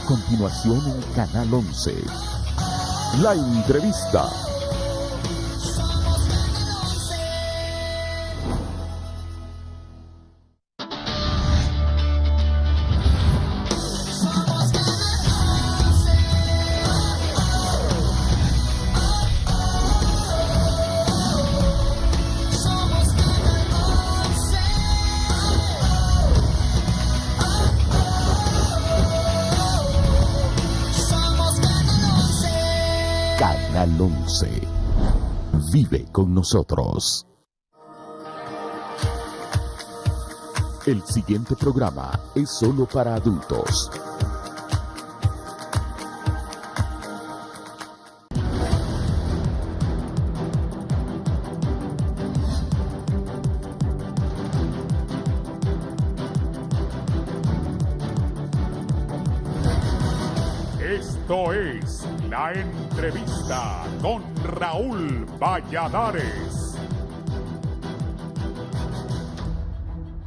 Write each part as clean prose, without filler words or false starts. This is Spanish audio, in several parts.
continuación en Canal 11. La entrevista. Canal 11. Vive con nosotros. El siguiente programa es solo para adultos. Esto es La Entrevista con Raúl Valladares.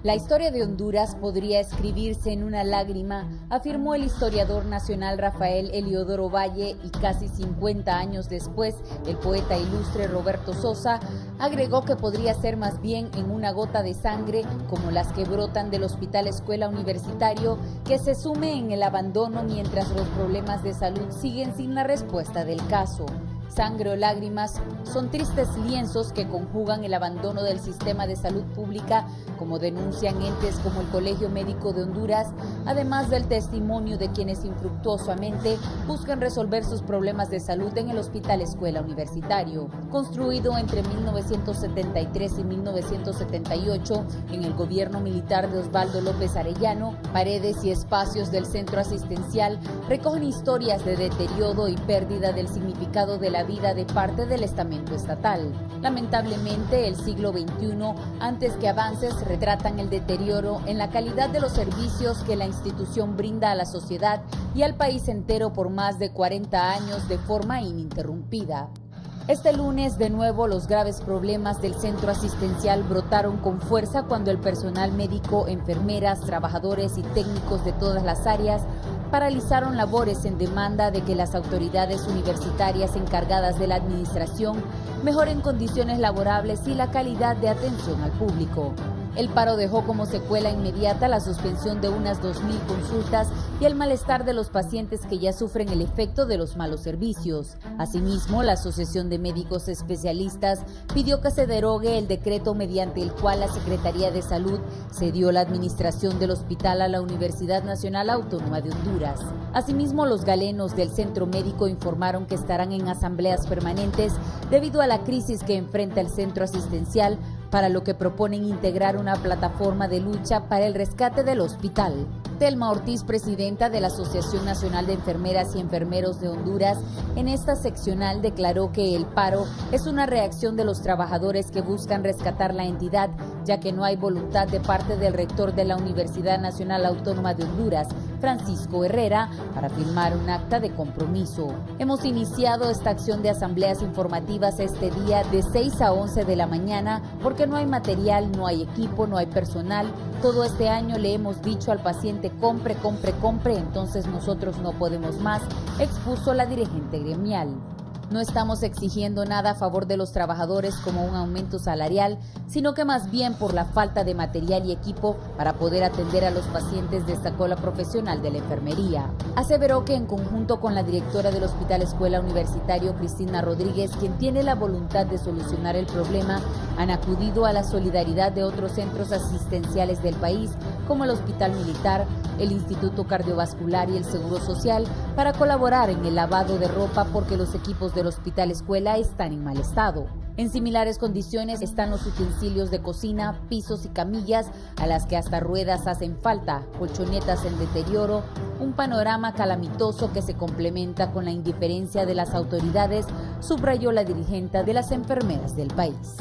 La historia de Honduras podría escribirse en una lágrima, afirmó el historiador nacional Rafael Eliodoro Valle, y casi 50 años después, el poeta ilustre Roberto Sosa agregó que podría ser más bien en una gota de sangre, como las que brotan del Hospital Escuela Universitario, que se sume en el abandono mientras los problemas de salud siguen sin la respuesta del caso. Sangre o lágrimas son tristes lienzos que conjugan el abandono del sistema de salud pública, como denuncian entes como el Colegio Médico de Honduras, además del testimonio de quienes infructuosamente buscan resolver sus problemas de salud en el Hospital Escuela Universitario. Construido entre 1973 y 1978 en el gobierno militar de Osvaldo López Arellano, paredes y espacios del centro asistencial recogen historias de deterioro y pérdida del significado de la vida de parte del estamento estatal. Lamentablemente, el siglo XXI, antes que avances, retratan el deterioro en la calidad de los servicios que la institución brinda a la sociedad y al país entero por más de 40 años de forma ininterrumpida. Este lunes, de nuevo, los graves problemas del centro asistencial brotaron con fuerza cuando el personal médico, enfermeras, trabajadores y técnicos de todas las áreas paralizaron labores en demanda de que las autoridades universitarias encargadas de la administración mejoren condiciones laborables y la calidad de atención al público. El paro dejó como secuela inmediata la suspensión de unas 2.000 consultas y el malestar de los pacientes que ya sufren el efecto de los malos servicios. Asimismo, la Asociación de Médicos Especialistas pidió que se derogue el decreto mediante el cual la Secretaría de Salud cedió la administración del hospital a la Universidad Nacional Autónoma de Honduras. Asimismo, los galenos del centro médico informaron que estarán en asambleas permanentes debido a la crisis que enfrenta el centro asistencial, para lo que proponen integrar una plataforma de lucha para el rescate del hospital. Telma Ortiz, presidenta de la Asociación Nacional de Enfermeras y Enfermeros de Honduras, en esta seccional declaró que el paro es una reacción de los trabajadores que buscan rescatar la entidad, ya que no hay voluntad de parte del rector de la Universidad Nacional Autónoma de Honduras, Francisco Herrera, para firmar un acta de compromiso. Hemos iniciado esta acción de asambleas informativas este día de 6 a 11 de la mañana porque no hay material, no hay equipo, no hay personal. Todo este año le hemos dicho al paciente compre, entonces nosotros no podemos más, expuso la dirigente gremial. No estamos exigiendo nada a favor de los trabajadores como un aumento salarial, sino que más bien por la falta de material y equipo para poder atender a los pacientes, destacó la profesional de la enfermería. Aseveró que en conjunto con la directora del Hospital Escuela Universitario, Cristina Rodríguez, quien tiene la voluntad de solucionar el problema, han acudido a la solidaridad de otros centros asistenciales del país, como el Hospital Militar, el Instituto Cardiovascular y el Seguro Social, para colaborar en el lavado de ropa porque los equipos del Hospital Escuela están en mal estado. En similares condiciones están los utensilios de cocina, pisos y camillas, a las que hasta ruedas hacen falta, colchonetas en deterioro, un panorama calamitoso que se complementa con la indiferencia de las autoridades, subrayó la dirigente de las enfermeras del país.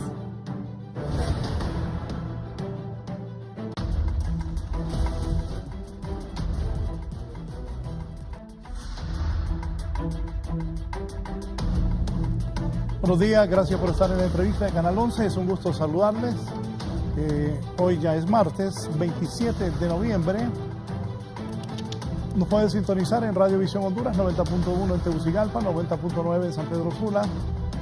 Buenos días, gracias por estar en la entrevista de Canal 11, es un gusto saludarles. Hoy ya es martes 27 de noviembre Nos puede sintonizar en Radio Visión Honduras, 90.1 en Tegucigalpa, 90.9 en San Pedro Sula,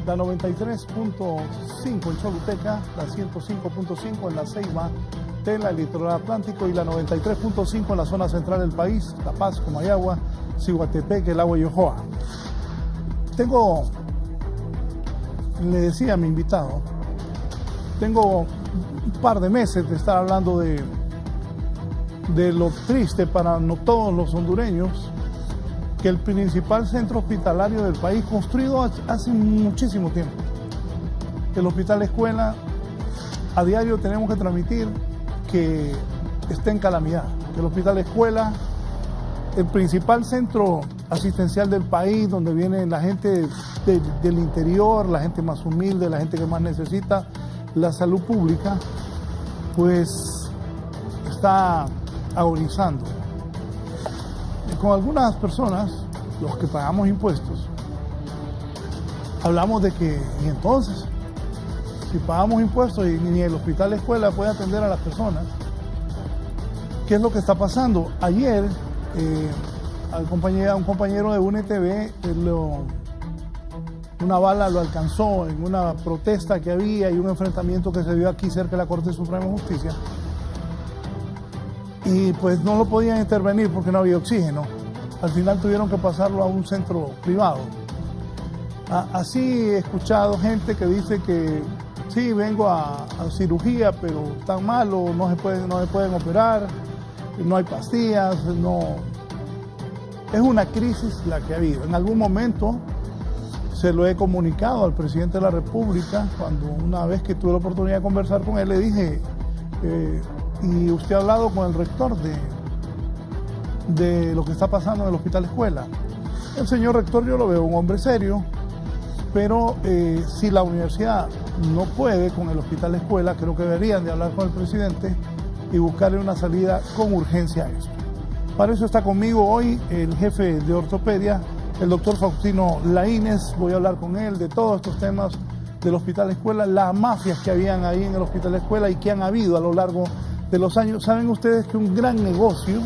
la 93.5 en Choluteca, la 105.5 en La Ceiba, Tela, el litoral atlántico, y la 93.5 en la zona central del país, La Paz, Comayagua, Cihuatepec, El Agua y Ojoa. Le decía a mi invitado, tengo un par de meses de estar hablando de lo triste para no todos los hondureños, que el principal centro hospitalario del país, construido hace muchísimo tiempo, el Hospital Escuela, a diario tenemos que transmitir que está en calamidad. El Hospital Escuela, el principal centro asistencial del país, donde viene la gente del interior, la gente más humilde, la gente que más necesita la salud pública, pues está agonizando. Y con algunas personas, los que pagamos impuestos, hablamos de que, y entonces, si pagamos impuestos y ni el Hospital Escuela puede atender a las personas, ¿qué es lo que está pasando? Ayer, un compañero de UNTV, una bala lo alcanzó en una protesta que había y un enfrentamiento que se dio aquí cerca de la Corte Suprema de Justicia. Y pues no lo podían intervenir porque no había oxígeno. Al final tuvieron que pasarlo a un centro privado. Así he escuchado gente que dice que sí, vengo a cirugía, pero tan malo, no se pueden operar, no hay pastillas, no. Es una crisis la que ha habido. En algún momento se lo he comunicado al presidente de la República, cuando una vez que tuve la oportunidad de conversar con él, le dije, y usted ha hablado con el rector de lo que está pasando en el Hospital Escuela. El señor rector, yo lo veo un hombre serio, pero si la universidad no puede con el Hospital Escuela, creo que deberían de hablar con el presidente y buscarle una salida con urgencia a esto. Para eso está conmigo hoy el jefe de ortopedia, el doctor Faustino Laínez. Voy a hablar con él de todos estos temas del Hospital Escuela, las mafias que habían ahí en el Hospital Escuela y que han habido a lo largo de los años. Saben ustedes que un gran negocio,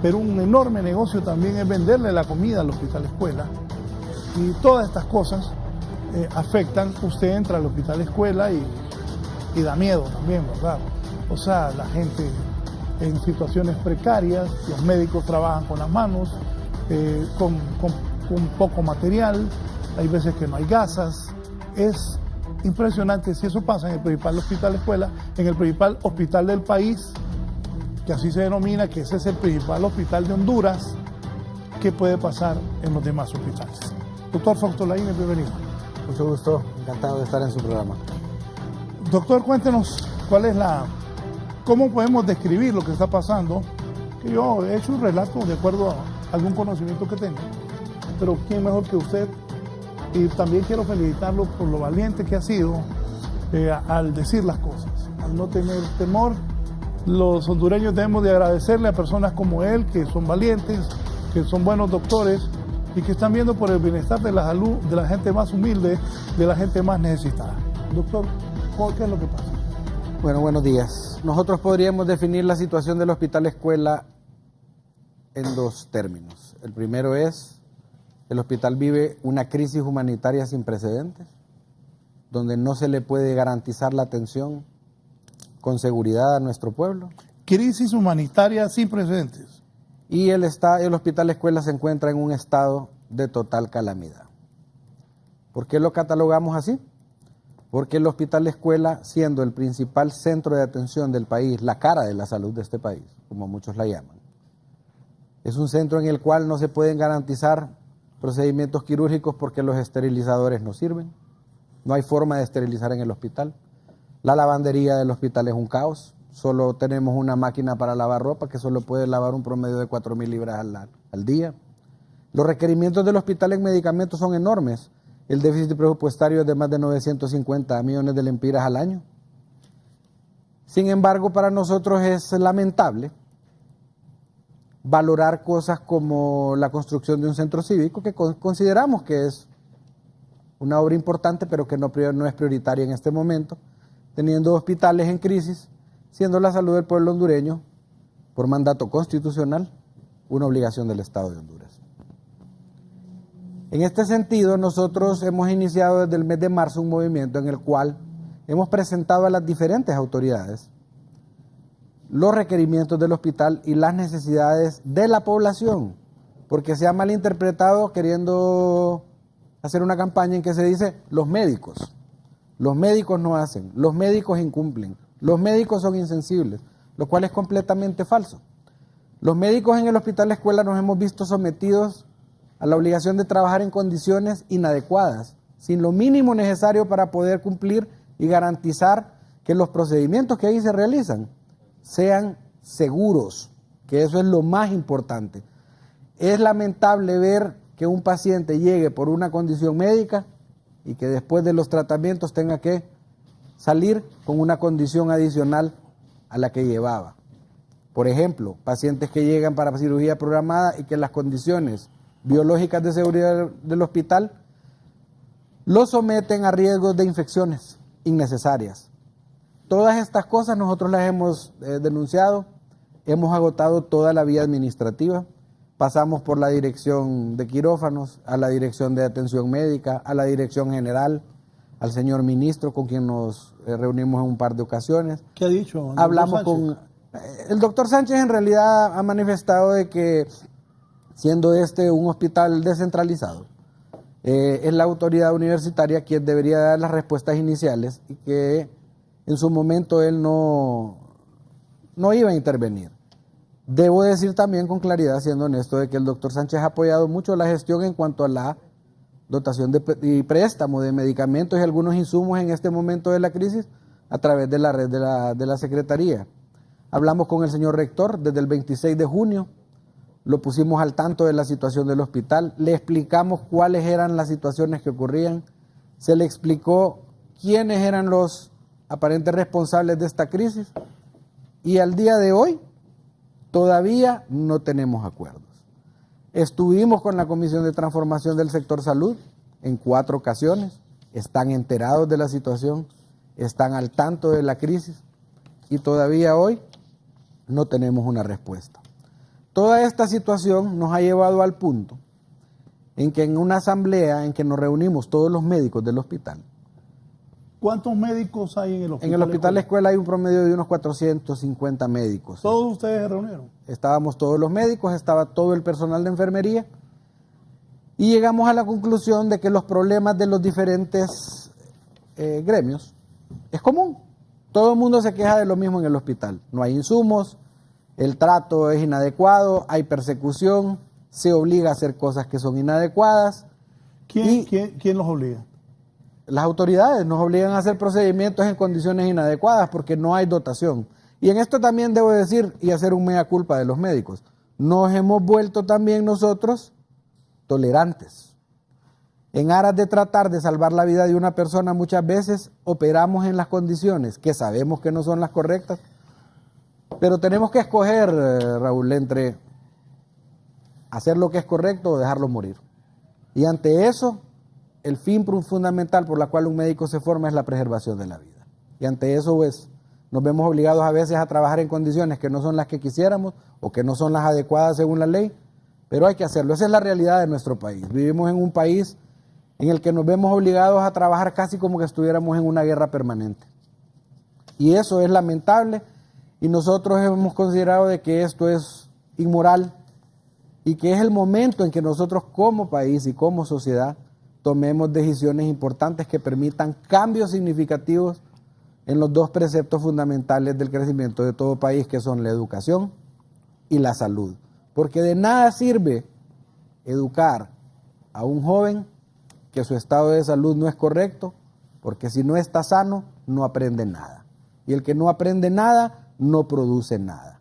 pero un enorme negocio también es venderle la comida al Hospital Escuela. Y todas estas cosas afectan. Usted entra al Hospital Escuela y da miedo también, ¿verdad? O sea, la gente en situaciones precarias, los médicos trabajan con las manos, con poco material, hay veces que no hay gasas. Es impresionante. Si eso pasa en el principal Hospital Escuela, en el principal hospital del país, que así se denomina, que ese es el principal hospital de Honduras, ¿qué puede pasar en los demás hospitales? Doctor Faustino Laínez, bienvenido. Mucho gusto, encantado de estar en su programa. Doctor, cuéntenos cómo podemos describir lo que está pasando, que yo he hecho un relato de acuerdo a algún conocimiento que tengo, pero ¿quién mejor que usted? Y también quiero felicitarlo por lo valiente que ha sido al decir las cosas, al no tener temor. Los hondureños debemos de agradecerle a personas como él, que son valientes, que son buenos doctores y que están viendo por el bienestar de la salud de la gente más humilde, de la gente más necesitada. Doctor, ¿qué es lo que pasa? Bueno, buenos días. Nosotros podríamos definir la situación del Hospital Escuela en dos términos. El primero es, el hospital vive una crisis humanitaria sin precedentes, donde no se le puede garantizar la atención con seguridad a nuestro pueblo. Crisis humanitaria sin precedentes. Y el Hospital Escuela se encuentra en un estado de total calamidad. ¿Por qué lo catalogamos así? Porque el Hospital Escuela, siendo el principal centro de atención del país, la cara de la salud de este país, como muchos la llaman, es un centro en el cual no se pueden garantizar procedimientos quirúrgicos porque los esterilizadores no sirven. No hay forma de esterilizar en el hospital. La lavandería del hospital es un caos. Solo tenemos una máquina para lavar ropa que solo puede lavar un promedio de 4.000 libras al día. Los requerimientos del hospital en medicamentos son enormes. El déficit presupuestario es de más de 950 millones de lempiras al año. Sin embargo, para nosotros es lamentable valorar cosas como la construcción de un centro cívico, que consideramos que es una obra importante, pero que no es prioritaria en este momento, teniendo hospitales en crisis, siendo la salud del pueblo hondureño, por mandato constitucional, una obligación del Estado de Honduras. En este sentido, nosotros hemos iniciado desde el mes de marzo un movimiento en el cual hemos presentado a las diferentes autoridades los requerimientos del hospital y las necesidades de la población, porque se ha malinterpretado queriendo hacer una campaña en que se dice los médicos no hacen, los médicos incumplen, los médicos son insensibles, lo cual es completamente falso. Los médicos en el Hospital La Escuela nos hemos visto sometidos a la obligación de trabajar en condiciones inadecuadas, sin lo mínimo necesario para poder cumplir y garantizar que los procedimientos que ahí se realizan sean seguros, que eso es lo más importante. Es lamentable ver que un paciente llegue por una condición médica y que después de los tratamientos tenga que salir con una condición adicional a la que llevaba. Por ejemplo, pacientes que llegan para cirugía programada y que las condiciones biológicas de seguridad del hospital los someten a riesgos de infecciones innecesarias. Todas estas cosas nosotros las hemos denunciado, hemos agotado toda la vía administrativa, pasamos por la dirección de quirófanos, a la dirección de atención médica, a la dirección general, al señor ministro con quien nos reunimos en un par de ocasiones. ¿Qué ha dicho? Hablamos con... El doctor Sánchez en realidad ha manifestado de que, siendo este un hospital descentralizado, es la autoridad universitaria quien debería dar las respuestas iniciales y que en su momento él no iba a intervenir. Debo decir también con claridad, siendo honesto, de que el doctor Sánchez ha apoyado mucho la gestión en cuanto a la dotación y préstamo de medicamentos y algunos insumos en este momento de la crisis a través de la red de la Secretaría. Hablamos con el señor rector desde el 26 de junio, lo pusimos al tanto de la situación del hospital, le explicamos cuáles eran las situaciones que ocurrían, se le explicó quiénes eran los aparentes responsables de esta crisis y al día de hoy todavía no tenemos acuerdos. Estuvimos con la Comisión de Transformación del Sector Salud en 4 ocasiones, están enterados de la situación, están al tanto de la crisis y todavía hoy no tenemos una respuesta. Toda esta situación nos ha llevado al punto en que en una asamblea en que nos reunimos todos los médicos del hospital. ¿Cuántos médicos hay en el hospital? En el Hospital La Escuela hay un promedio de unos 450 médicos. ¿Todos ustedes se reunieron? Estábamos todos los médicos, estaba todo el personal de enfermería y llegamos a la conclusión de que los problemas de los diferentes gremios es común. Todo el mundo se queja de lo mismo en el hospital. No hay insumos, el trato es inadecuado, hay persecución, se obliga a hacer cosas que son inadecuadas. ¿Quién los obliga? Las autoridades nos obligan a hacer procedimientos en condiciones inadecuadas porque no hay dotación. Y en esto también debo decir y hacer un mea culpa de los médicos. Nos hemos vuelto también nosotros tolerantes. En aras de tratar de salvar la vida de una persona, muchas veces operamos en las condiciones que sabemos que no son las correctas, pero tenemos que escoger, Raúl, entre hacer lo que es correcto o dejarlo morir. Y ante eso, el fin fundamental por la cual un médico se forma es la preservación de la vida. Y ante eso, pues, nos vemos obligados a veces a trabajar en condiciones que no son las que quisiéramos o que no son las adecuadas según la ley, pero hay que hacerlo. Esa es la realidad de nuestro país. Vivimos en un país en el que nos vemos obligados a trabajar casi como que estuviéramos en una guerra permanente. Y eso es lamentable y nosotros hemos considerado de que esto es inmoral y que es el momento en que nosotros como país y como sociedad tomemos decisiones importantes que permitan cambios significativos en los 2 preceptos fundamentales del crecimiento de todo país, que son la educación y la salud. Porque de nada sirve educar a un joven que su estado de salud no es correcto, porque si no está sano, no aprende nada. Y el que no aprende nada, no produce nada.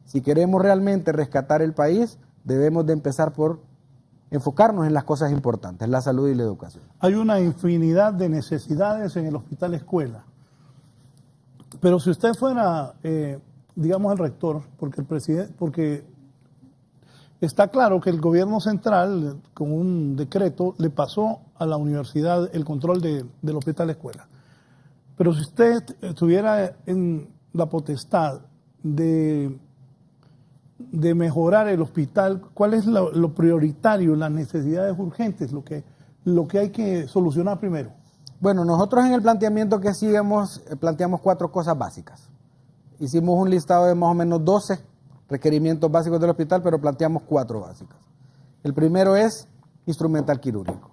Si queremos realmente rescatar el país, debemos de empezar por enfocarnos en las cosas importantes, la salud y la educación. Hay una infinidad de necesidades en el Hospital Escuela. Pero si usted fuera, digamos, el rector, porque está claro que el gobierno central, con un decreto, le pasó a la universidad el control del Hospital Escuela. Pero si usted estuviera en la potestad de de mejorar el hospital? ¿Cuál es lo prioritario, las necesidades urgentes, lo que hay que solucionar primero? Bueno, nosotros en el planteamiento que hacíamos, planteamos 4 cosas básicas. Hicimos un listado de más o menos 12 requerimientos básicos del hospital, pero planteamos 4 básicas. El primero es instrumental quirúrgico.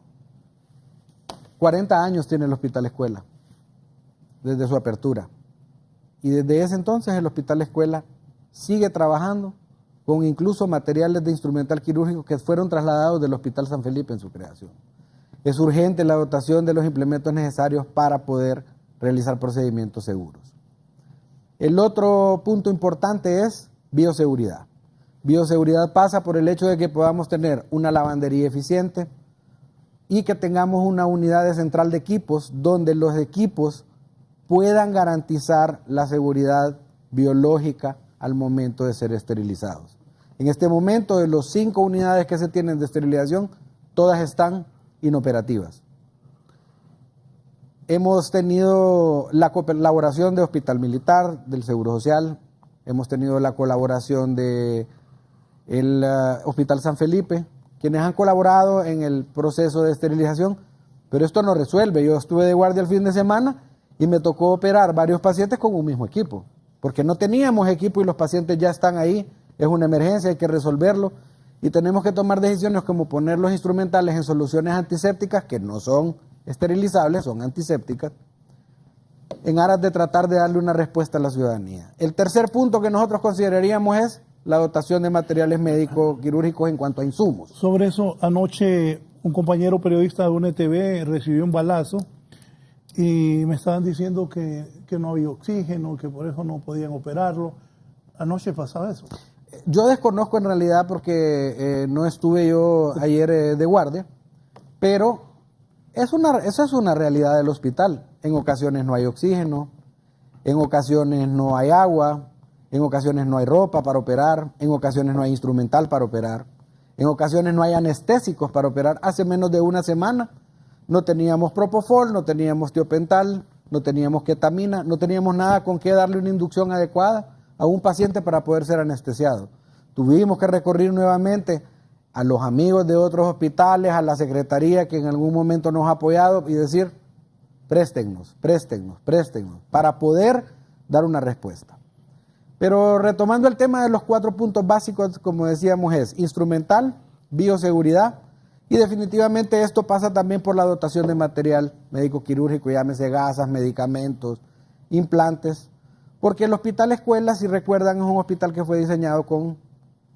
40 años tiene el Hospital Escuela, desde su apertura. Y desde ese entonces el Hospital Escuela sigue trabajando con incluso materiales de instrumental quirúrgico que fueron trasladados del Hospital San Felipe en su creación. Es urgente la dotación de los implementos necesarios para poder realizar procedimientos seguros. El otro punto importante es bioseguridad. Bioseguridad pasa por el hecho de que podamos tener una lavandería eficiente y que tengamos una unidad de central de equipos donde los equipos puedan garantizar la seguridad biológica al momento de ser esterilizados. En este momento, de los 5 unidades que se tienen de esterilización, todas están inoperativas. Hemos tenido la colaboración de Hospital Militar, del Seguro Social, hemos tenido la colaboración del Hospital San Felipe, quienes han colaborado en el proceso de esterilización, pero esto no resuelve. Yo estuve de guardia el fin de semana y me tocó operar varios pacientes con un mismo equipo, porque no teníamos equipo y los pacientes ya están ahí, es una emergencia, hay que resolverlo, y tenemos que tomar decisiones como poner los instrumentales en soluciones antisépticas que no son esterilizables, son antisépticas, en aras de tratar de darle una respuesta a la ciudadanía. El tercer punto que nosotros consideraríamos es la dotación de materiales médicos quirúrgicos en cuanto a insumos. Sobre eso, anoche un compañero periodista de UNTV recibió un balazo y me estaban diciendo que no había oxígeno, que por eso no podían operarlo. Anoche pasaba eso. Yo desconozco en realidad porque no estuve yo ayer de guardia, pero eso es una realidad del hospital. En ocasiones no hay oxígeno, en ocasiones no hay agua, en ocasiones no hay ropa para operar, en ocasiones no hay instrumental para operar, en ocasiones no hay anestésicos para operar. Hace menos de una semana no teníamos propofol, no teníamos tiopental, no teníamos ketamina, no teníamos nada con qué darle una inducción adecuada a un paciente para poder ser anestesiado. Tuvimos que recurrir nuevamente a los amigos de otros hospitales, a la secretaría que en algún momento nos ha apoyado y decir, préstennos, para poder dar una respuesta. Pero retomando el tema de los 4 puntos básicos, como decíamos, es instrumental, bioseguridad, y definitivamente esto pasa también por la dotación de material médico quirúrgico, llámese gasas, medicamentos, implantes, porque el Hospital Escuela, si recuerdan, es un hospital que fue diseñado con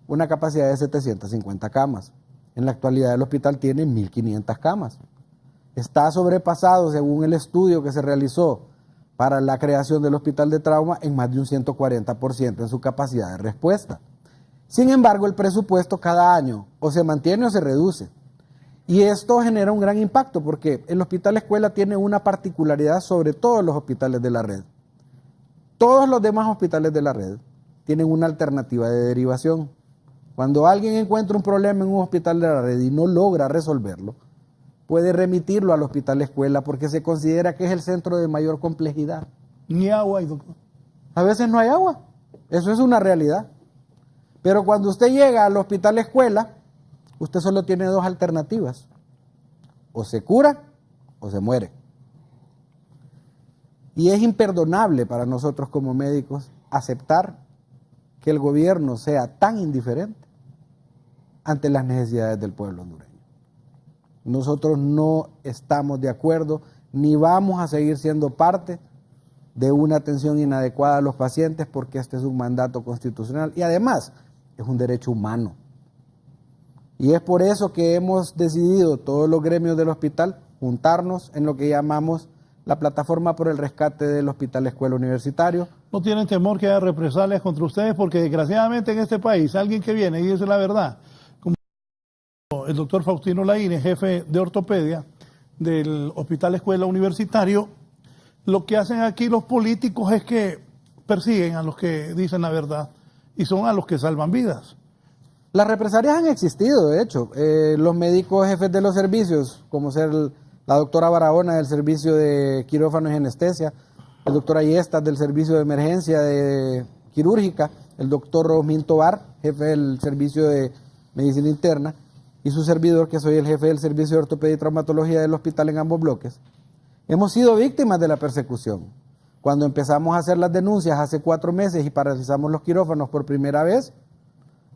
una capacidad de 750 camas. En la actualidad el hospital tiene 1.500 camas. Está sobrepasado, según el estudio que se realizó para la creación del hospital de trauma, en más de un 140% en su capacidad de respuesta. Sin embargo, el presupuesto cada año o se mantiene o se reduce. Y esto genera un gran impacto porque el Hospital Escuela tiene una particularidad sobre todos los hospitales de la red. Todos los demás hospitales de la red tienen una alternativa de derivación. Cuando alguien encuentra un problema en un hospital de la red y no logra resolverlo, puede remitirlo al Hospital Escuela porque se considera que es el centro de mayor complejidad. Ni agua hay, doctor. A veces no hay agua, eso es una realidad. Pero cuando usted llega al Hospital Escuela, usted solo tiene 2 alternativas. O se cura o se muere. Y es imperdonable para nosotros como médicos aceptar que el gobierno sea tan indiferente ante las necesidades del pueblo hondureño. Nosotros no estamos de acuerdo ni vamos a seguir siendo parte de una atención inadecuada a los pacientes porque este es un mandato constitucional y además es un derecho humano. Y es por eso que hemos decidido todos los gremios del hospital juntarnos en lo que llamamos la plataforma por el rescate del Hospital Escuela Universitario. ¿No tienen temor que haya represalias contra ustedes? Porque desgraciadamente en este país, alguien que viene y dice la verdad, como el doctor Faustino Laínez, jefe de ortopedia del Hospital Escuela Universitario, lo que hacen aquí los políticos es que persiguen a los que dicen la verdad y son a los que salvan vidas. Las represalias han existido, de hecho. Los médicos jefes de los servicios, como ser la doctora Barahona del servicio de quirófanos y anestesia, el doctor Ayestas del servicio de emergencia de quirúrgica, el doctor Rosmín Tobar, jefe del servicio de medicina interna, y su servidor, que soy el jefe del servicio de ortopedia y traumatología del hospital en ambos bloques, hemos sido víctimas de la persecución. Cuando empezamos a hacer las denuncias hace 4 meses y paralizamos los quirófanos por primera vez,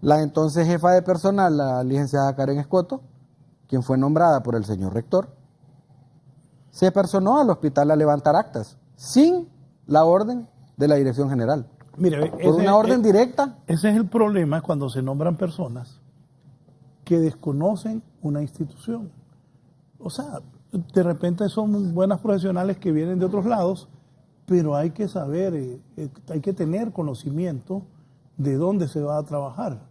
la entonces jefa de personal, la licenciada Karen Escoto, quien fue nombrada por el señor rector, se personó al hospital a levantar actas, sin la orden de la dirección general. Mire, Por una orden directa. Ese es el problema cuando se nombran personas que desconocen una institución. O sea, de repente son buenas profesionales que vienen de otros lados, pero hay que saber, hay que tener conocimiento de dónde se va a trabajar.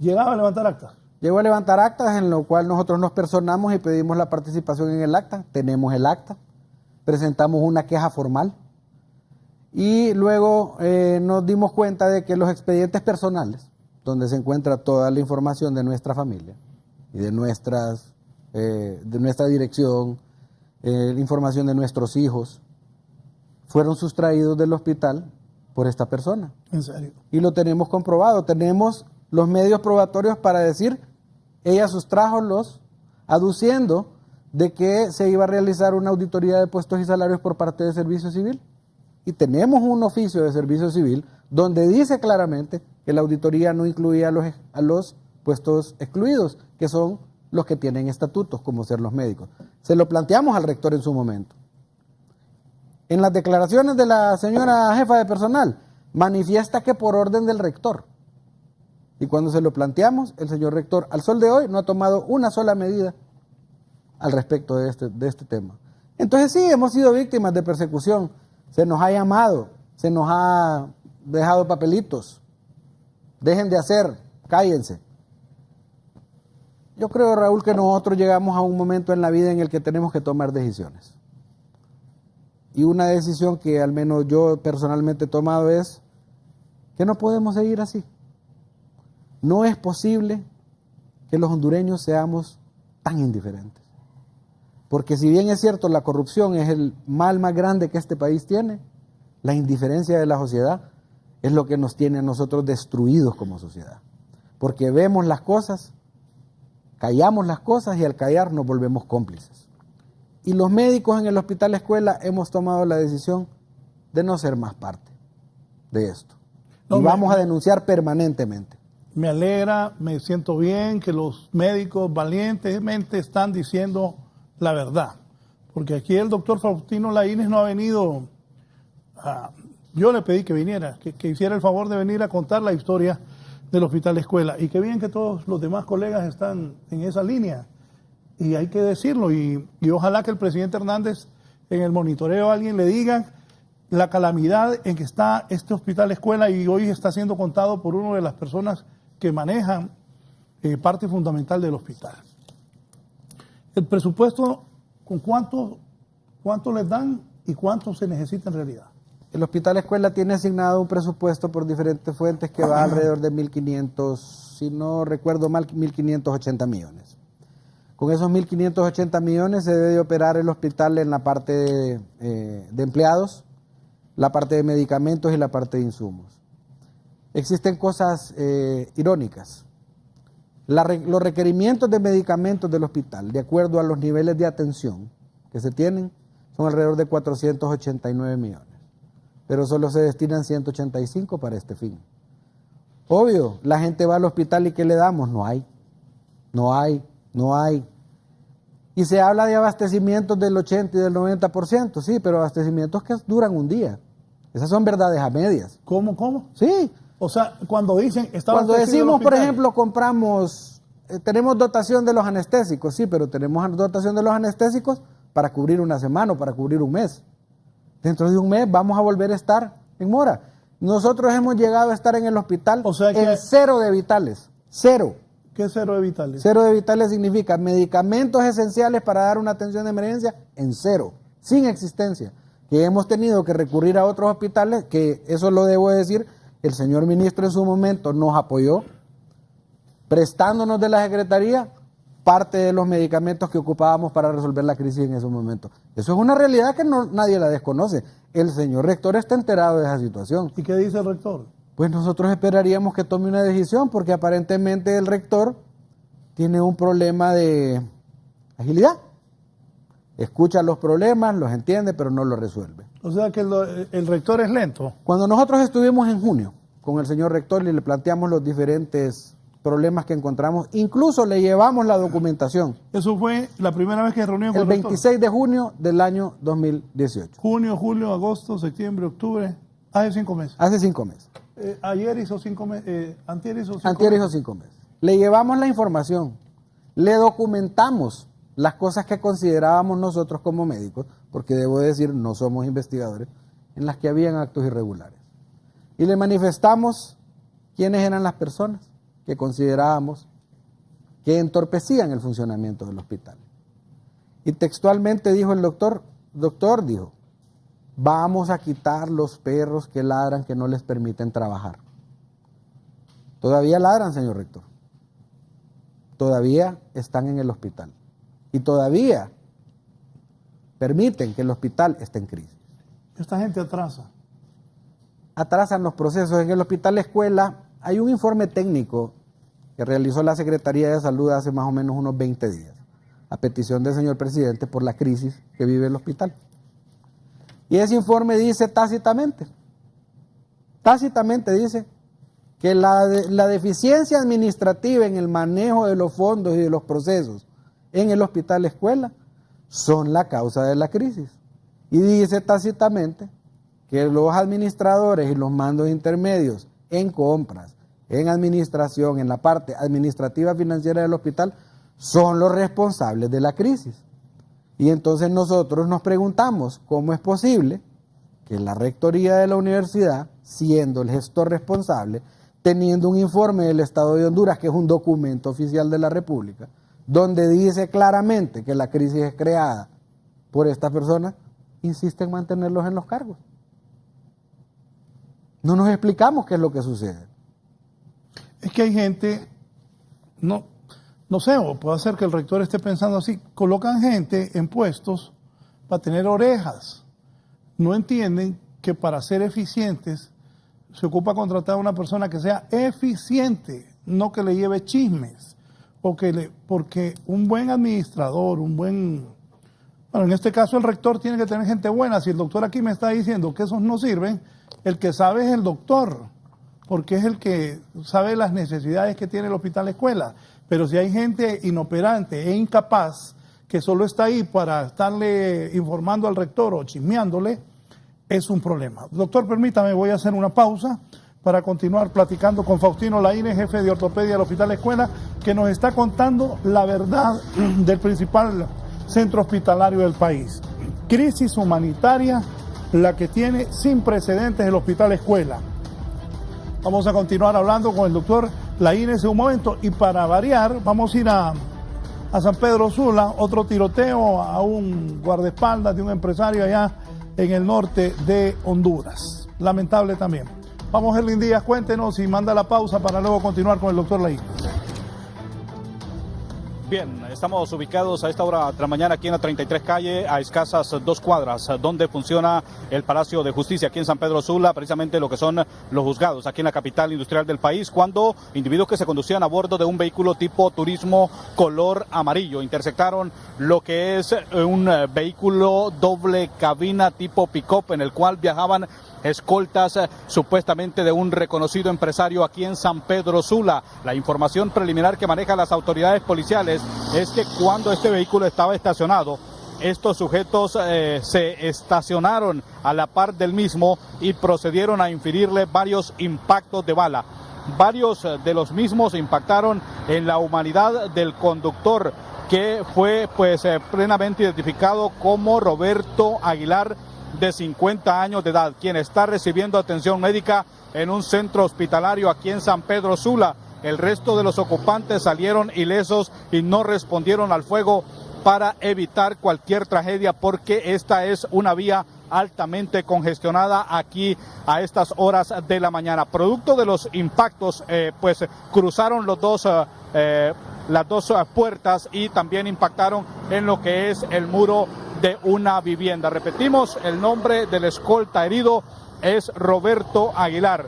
Llegaba a levantar actas. Llegó a levantar actas, en lo cual nosotros nos personamos y pedimos la participación en el acta. Tenemos el acta, presentamos una queja formal y luego nos dimos cuenta de que los expedientes personales, donde se encuentra toda la información de nuestra familia y de nuestra dirección, la información de nuestros hijos, fueron sustraídos del hospital por esta persona. ¿En serio? Y lo tenemos comprobado, tenemos los medios probatorios para decir, ella sustrajo los, aduciendo de que se iba a realizar una auditoría de puestos y salarios por parte de Servicio Civil. Y tenemos un oficio de Servicio Civil donde dice claramente que la auditoría no incluía a los puestos excluidos, que son los que tienen estatutos, como ser los médicos. Se lo planteamos al rector en su momento. En las declaraciones de la señora jefa de personal, manifiesta que por orden del rector. Y cuando se lo planteamos, el señor rector, al sol de hoy, no ha tomado una sola medida al respecto de este tema. Entonces sí, hemos sido víctimas de persecución. Se nos ha llamado, se nos ha dejado papelitos. Dejen de hacer, cállense. Yo creo, Raúl, que nosotros llegamos a un momento en la vida en el que tenemos que tomar decisiones. Y una decisión que al menos yo personalmente he tomado es que no podemos seguir así. No es posible que los hondureños seamos tan indiferentes. Porque si bien es cierto, la corrupción es el mal más grande que este país tiene, la indiferencia de la sociedad es lo que nos tiene a nosotros destruidos como sociedad. Porque vemos las cosas, callamos las cosas y al callar nos volvemos cómplices. Y los médicos en el Hospital Escuela hemos tomado la decisión de no ser más parte de esto. Y vamos a denunciar permanentemente. Me alegra, me siento bien que los médicos valientemente están diciendo la verdad. Porque aquí el doctor Faustino Laínez no ha venido, yo le pedí que viniera, que hiciera el favor de venir a contar la historia del Hospital Escuela. Y qué bien que todos los demás colegas están en esa línea. Y hay que decirlo. Y ojalá que el presidente Hernández en el monitoreo alguien le diga la calamidad en que está este Hospital Escuela y hoy está siendo contado por una de las personas que manejan parte fundamental del hospital. El presupuesto, ¿con cuánto les dan y cuánto se necesita en realidad? El Hospital Escuela tiene asignado un presupuesto por diferentes fuentes que va alrededor de 1.500, si no recuerdo mal, 1.580 millones. Con esos 1.580 millones se debe de operar el hospital en la parte de empleados, la parte de medicamentos y la parte de insumos. Existen cosas irónicas. Los requerimientos de medicamentos del hospital, de acuerdo a los niveles de atención que se tienen, son alrededor de 489 millones. Pero solo se destinan 185 para este fin. Obvio, la gente va al hospital y ¿qué le damos? No hay. Y se habla de abastecimientos del 80 y del 90%, sí, pero abastecimientos que duran un día. Esas son verdades a medias. ¿Cómo? Sí. O sea, cuando dicen... Cuando decimos, por ejemplo, tenemos dotación de los anestésicos, sí, pero tenemos dotación de los anestésicos para cubrir una semana o para cubrir un mes. Dentro de un mes vamos a volver a estar en mora. Nosotros hemos llegado a estar en el hospital en 0 de vitales. 0. ¿Qué es 0 de vitales? 0 de vitales significa medicamentos esenciales para dar una atención de emergencia en 0, sin existencia. Que hemos tenido que recurrir a otros hospitales, que eso lo debo decir, el señor ministro en su momento nos apoyó, prestándonos de la Secretaría parte de los medicamentos que ocupábamos para resolver la crisis en ese momento. Eso es una realidad que nadie la desconoce. El señor rector está enterado de esa situación. ¿Y qué dice el rector? Pues nosotros esperaríamos que tome una decisión, porque aparentemente el rector tiene un problema de agilidad. Escucha los problemas, los entiende, pero no los resuelve. O sea que el rector es lento. Cuando nosotros estuvimos en junio con el señor rector y le planteamos los diferentes problemas que encontramos, incluso le llevamos la documentación. Eso fue la primera vez que reunió con el 26 de junio del año 2018. Junio, julio, agosto, septiembre, octubre, hace 5 meses. Hace 5 meses. Ayer hizo 5 meses, antier hizo 5 meses. Antier hizo 5 meses. Le llevamos la información, le documentamos las cosas que considerábamos nosotros como médicos, porque debo decir, no somos investigadores, en las que habían actos irregulares. Y le manifestamos quiénes eran las personas que considerábamos que entorpecían el funcionamiento del hospital. Y textualmente dijo el doctor, dijo, vamos a quitar los perros que ladran, que no les permiten trabajar. Todavía ladran, señor rector. Todavía están en el hospital. Y todavía permiten que el hospital esté en crisis. Esta gente atrasa. Atrasan los procesos. En el hospital escuela hay un informe técnico que realizó la Secretaría de Salud hace más o menos unos 20 días, a petición del señor presidente por la crisis que vive el hospital. Y ese informe dice tácitamente dice que la deficiencia administrativa en el manejo de los fondos y de los procesos en el hospital escuela son la causa de la crisis. Y dice tácitamente que los administradores y los mandos intermedios en compras, en administración, en la parte administrativa financiera del hospital, son los responsables de la crisis. Y entonces nosotros nos preguntamos cómo es posible que la rectoría de la universidad, siendo el gestor responsable, teniendo un informe del Estado de Honduras, que es un documento oficial de la República, donde dice claramente que la crisis es creada por estas personas, insiste en mantenerlos en los cargos. No nos explicamos qué es lo que sucede. Es que hay gente, no sé, o puede ser que el rector esté pensando así, colocan gente en puestos para tener orejas. No entienden que para ser eficientes se ocupa contratar a una persona que sea eficiente, no que le lleve chismes. Porque un buen administrador, bueno, en este caso el rector tiene que tener gente buena. Si el doctor aquí me está diciendo que esos no sirven, el que sabe es el doctor, porque es el que sabe las necesidades que tiene el hospital escuela. Pero si hay gente inoperante e incapaz que solo está ahí para estarle informando al rector o chismeándole, es un problema. Doctor, permítame, voy a hacer una pausa para continuar platicando con Faustino Laínez, jefe de ortopedia del Hospital Escuela, que nos está contando la verdad del principal centro hospitalario del país. Crisis humanitaria, la que tiene sin precedentes el Hospital Escuela. Vamos a continuar hablando con el doctor Laínez en un momento, y para variar vamos a ir a San Pedro Sula, otro tiroteo a un guardaespaldas de un empresario allá en el norte de Honduras. Lamentable también. Vamos, Erlin Díaz, cuéntenos y manda la pausa para luego continuar con el doctor Laínez. Bien, estamos ubicados a esta hora de la mañana aquí en la 33 calle, a escasas 2 cuadras, donde funciona el Palacio de Justicia, aquí en San Pedro Sula, precisamente lo que son los juzgados, aquí en la capital industrial del país, cuando individuos que se conducían a bordo de un vehículo tipo turismo color amarillo interceptaron lo que es un vehículo doble cabina tipo pick-up, en el cual viajaban escoltas supuestamente de un reconocido empresario aquí en San Pedro Sula. La información preliminar que manejan las autoridades policiales es que cuando este vehículo estaba estacionado, estos sujetos se estacionaron a la par del mismo y procedieron a inferirle varios impactos de bala. Varios de los mismos impactaron en la humanidad del conductor, que fue plenamente identificado como Roberto Aguilar, de 50 años de edad, quien está recibiendo atención médica en un centro hospitalario aquí en San Pedro Sula. El resto de los ocupantes salieron ilesos y no respondieron al fuego para evitar cualquier tragedia, porque esta es una vía altamente congestionada aquí a estas horas de la mañana. Producto de los impactos, cruzaron las dos puertas y también impactaron en lo que es el muro de una vivienda. Repetimos, el nombre del escolta herido es Roberto Aguilar.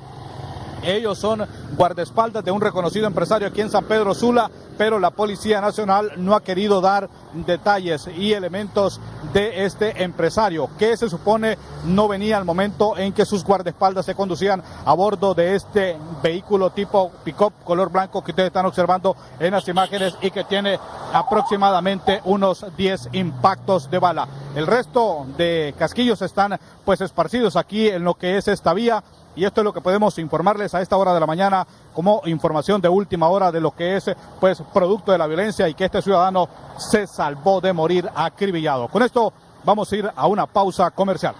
Ellos son guardaespaldas de un reconocido empresario aquí en San Pedro Sula, pero la Policía Nacional no ha querido dar detalles y elementos de este empresario, que se supone no venía al momento en que sus guardaespaldas se conducían a bordo de este vehículo tipo pick-up color blanco que ustedes están observando en las imágenes y que tiene aproximadamente unos 10 impactos de bala. El resto de casquillos están pues esparcidos aquí en lo que es esta vía. Y esto es lo que podemos informarles a esta hora de la mañana como información de última hora de lo que es pues producto de la violencia y que este ciudadano se salvó de morir acribillado. Con esto vamos a ir a una pausa comercial.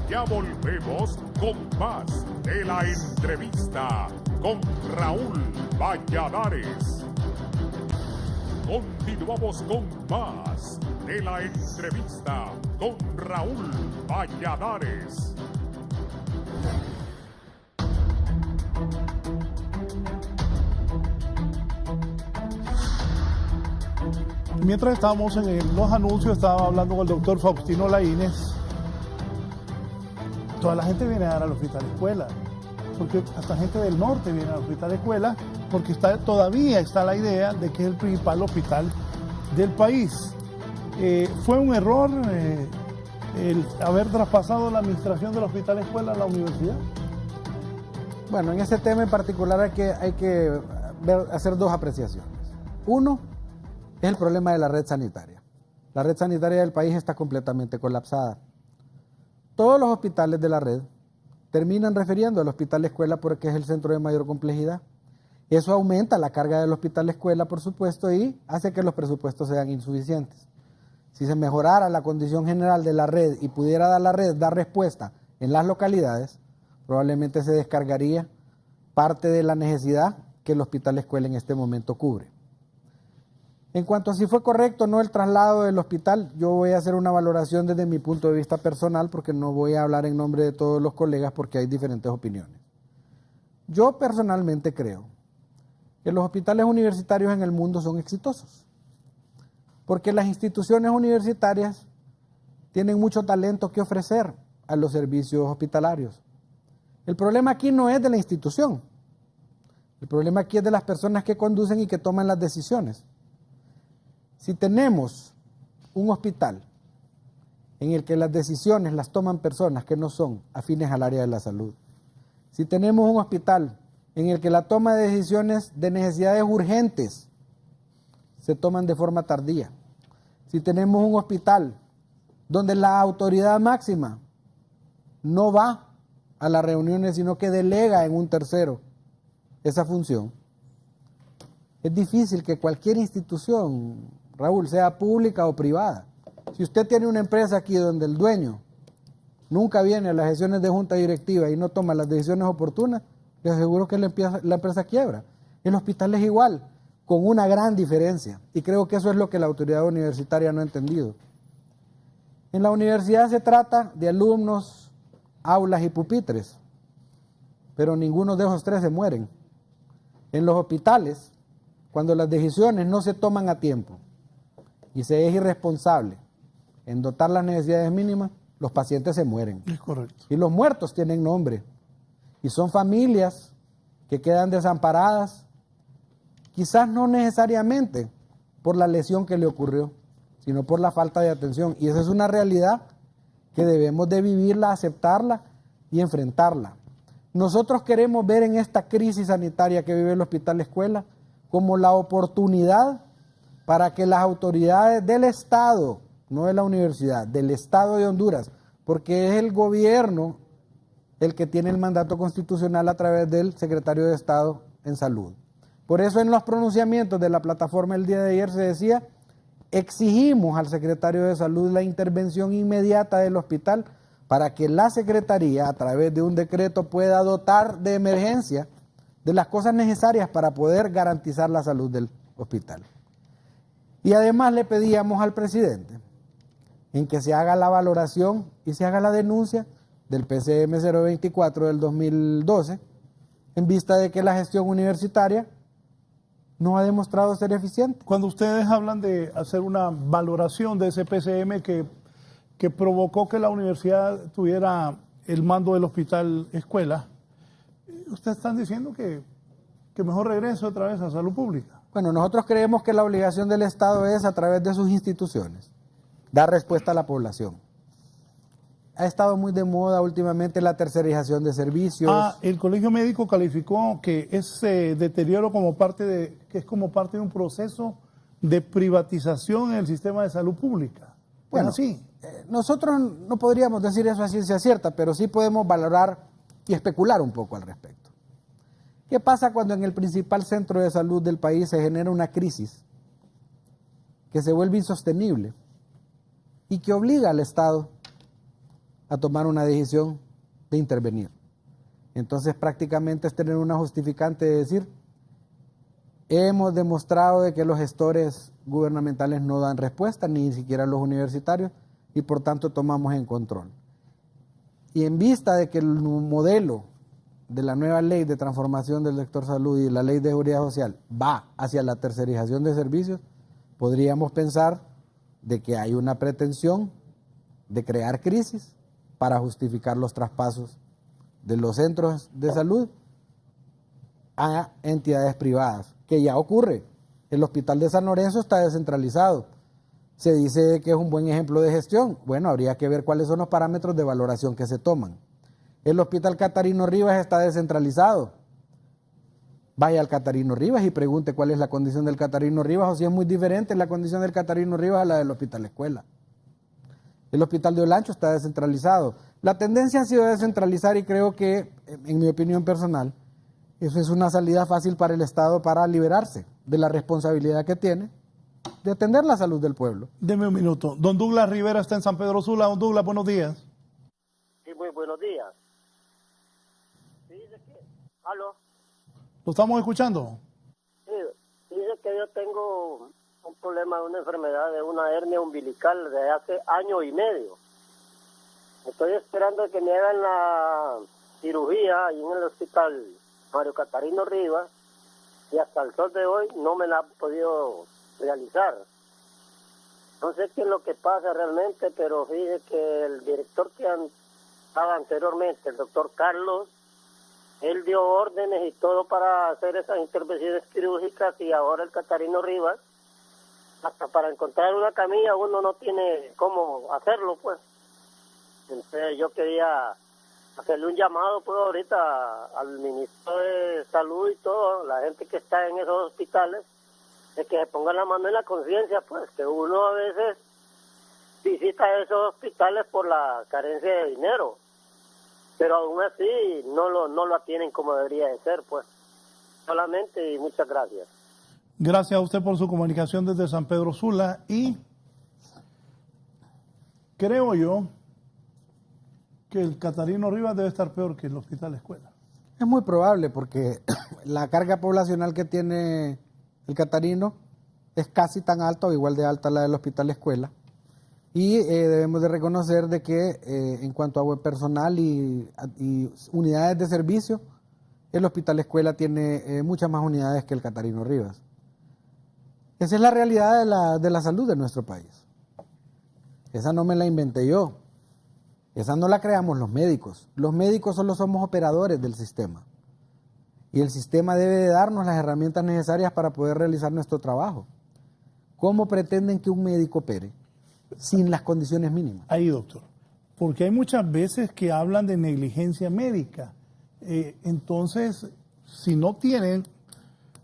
Ya volvemos con más de la entrevista con Raúl Valladares. Continuamos con más de la entrevista con Raúl Valladares. Mientras estábamos en los anuncios, estaba hablando con el doctor Faustino Laínez. Toda la gente viene a dar al hospital escuela, porque hasta gente del norte viene al hospital escuela, porque todavía está la idea de que es el principal hospital del país. Fue un error el haber traspasado la administración del hospital escuela a la universidad. Bueno, en ese tema en particular hay que hacer dos apreciaciones. Uno es el problema de la red sanitaria. La red sanitaria del país está completamente colapsada. Todos los hospitales de la red terminan refiriendo al hospital escuela porque es el centro de mayor complejidad. Eso aumenta la carga del hospital escuela, por supuesto, y hace que los presupuestos sean insuficientes. Si se mejorara la condición general de la red y pudiera la red dar respuesta en las localidades, probablemente se descargaría parte de la necesidad que el hospital escuela en este momento cubre. En cuanto a si fue correcto o no el traslado del hospital, yo voy a hacer una valoración desde mi punto de vista personal, porque no voy a hablar en nombre de todos los colegas porque hay diferentes opiniones. Yo personalmente creo que los hospitales universitarios en el mundo son exitosos, porque las instituciones universitarias tienen mucho talento que ofrecer a los servicios hospitalarios. El problema aquí no es de la institución, el problema aquí es de las personas que conducen y que toman las decisiones. Si tenemos un hospital en el que las decisiones las toman personas que no son afines al área de la salud, si tenemos un hospital en el que la toma de decisiones de necesidades urgentes se toman de forma tardía, si tenemos un hospital donde la autoridad máxima no va a las reuniones, sino que delega en un tercero esa función, es difícil que cualquier institución, Raúl, sea pública o privada. Si usted tiene una empresa aquí donde el dueño nunca viene a las sesiones de junta directiva y no toma las decisiones oportunas, le aseguro que la empresa quiebra. El hospital es igual, con una gran diferencia, y creo que eso es lo que la autoridad universitaria no ha entendido. En la universidad se trata de alumnos, aulas y pupitres, pero ninguno de esos tres se mueren. En los hospitales, cuando las decisiones no se toman a tiempo y se es irresponsable en dotar las necesidades mínimas, los pacientes se mueren. Es correcto. Y los muertos tienen nombre. Y son familias que quedan desamparadas, quizás no necesariamente por la lesión que le ocurrió, sino por la falta de atención. Y esa es una realidad que debemos de vivirla, aceptarla y enfrentarla. Nosotros queremos ver en esta crisis sanitaria que vive el Hospital Escuela como la oportunidad para que las autoridades del Estado, no de la universidad, del Estado de Honduras, porque es el gobierno el que tiene el mandato constitucional a través del secretario de Estado en Salud. Por eso en los pronunciamientos de la plataforma el día de ayer se decía, exigimos al secretario de Salud la intervención inmediata del hospital para que la Secretaría, a través de un decreto, pueda dotar de emergencia de las cosas necesarias para poder garantizar la salud del hospital. Y además le pedíamos al presidente en que se haga la valoración y se haga la denuncia del PCM 024 del 2012, en vista de que la gestión universitaria no ha demostrado ser eficiente. Cuando ustedes hablan de hacer una valoración de ese PCM que provocó que la universidad tuviera el mando del hospital escuela, ustedes están diciendo que mejor regrese otra vez a salud pública. Bueno, nosotros creemos que la obligación del Estado es, a través de sus instituciones, dar respuesta a la población. Ha estado muy de moda últimamente la tercerización de servicios. El Colegio Médico calificó que ese deterioro que es como parte de un proceso de privatización en el sistema de salud pública. Bueno, sí. Nosotros no podríamos decir eso a ciencia cierta, pero sí podemos valorar y especular un poco al respecto. ¿Qué pasa cuando en el principal centro de salud del país se genera una crisis que se vuelve insostenible y que obliga al Estado a tomar una decisión de intervenir? Entonces prácticamente es tener una justificante de decir, hemos demostrado de que los gestores gubernamentales no dan respuesta, ni siquiera los universitarios, y por tanto tomamos en control. Y en vista de que el modelo de la nueva ley de transformación del sector salud y la ley de seguridad social va hacia la tercerización de servicios, podríamos pensar de que hay una pretensión de crear crisis para justificar los traspasos de los centros de salud a entidades privadas, que ya ocurre. El Hospital de San Lorenzo está descentralizado. Se dice que es un buen ejemplo de gestión. Bueno, habría que ver cuáles son los parámetros de valoración que se toman. El Hospital Catarino Rivas está descentralizado. Vaya al Catarino Rivas y pregunte cuál es la condición del Catarino Rivas o si es muy diferente la condición del Catarino Rivas a la del Hospital Escuela. El Hospital de Olancho está descentralizado. La tendencia ha sido descentralizar y creo que, en mi opinión personal, eso es una salida fácil para el Estado para liberarse de la responsabilidad que tiene de atender la salud del pueblo. Deme un minuto. Don Douglas Rivera está en San Pedro Sula. Don Douglas, buenos días. Sí, muy buenos días. Dice que, ¿aló? ¿Lo estamos escuchando? Sí, dice que yo tengo un problema de una enfermedad de una hernia umbilical de hace año y medio. Estoy esperando que me hagan la cirugía ahí en el hospital Mario Catarino Rivas y hasta el sol de hoy no me la han podido realizar. No sé qué es lo que pasa realmente, pero fíjese que el director que estaba anteriormente, el doctor Carlos, él dio órdenes y todo para hacer esas intervenciones quirúrgicas y ahora el Catarino Rivas, hasta para encontrar una camilla uno no tiene cómo hacerlo, pues. Entonces yo quería hacerle un llamado pues ahorita al ministro de Salud y todo, la gente que está en esos hospitales, de que se ponga la mano en la conciencia, pues, que uno a veces visita esos hospitales por la carencia de dinero, pero aún así no lo atienden como debería de ser, pues. Solamente, y muchas gracias. Gracias a usted por su comunicación desde San Pedro Sula y creo yo que el Catarino Rivas debe estar peor que el Hospital Escuela. Es muy probable porque la carga poblacional que tiene el Catarino es casi tan alta o igual de alta la del Hospital Escuela. Y debemos de reconocer de que en cuanto a web personal y unidades de servicio, el Hospital Escuela tiene muchas más unidades que el Catarino Rivas. Esa es la realidad de la salud de nuestro país. Esa no me la inventé yo. Esa no la creamos los médicos. Los médicos solo somos operadores del sistema. Y el sistema debe de darnos las herramientas necesarias para poder realizar nuestro trabajo. ¿Cómo pretenden que un médico opere sin las condiciones mínimas? Ahí, doctor. Porque hay muchas veces que hablan de negligencia médica. Entonces, si no tienen,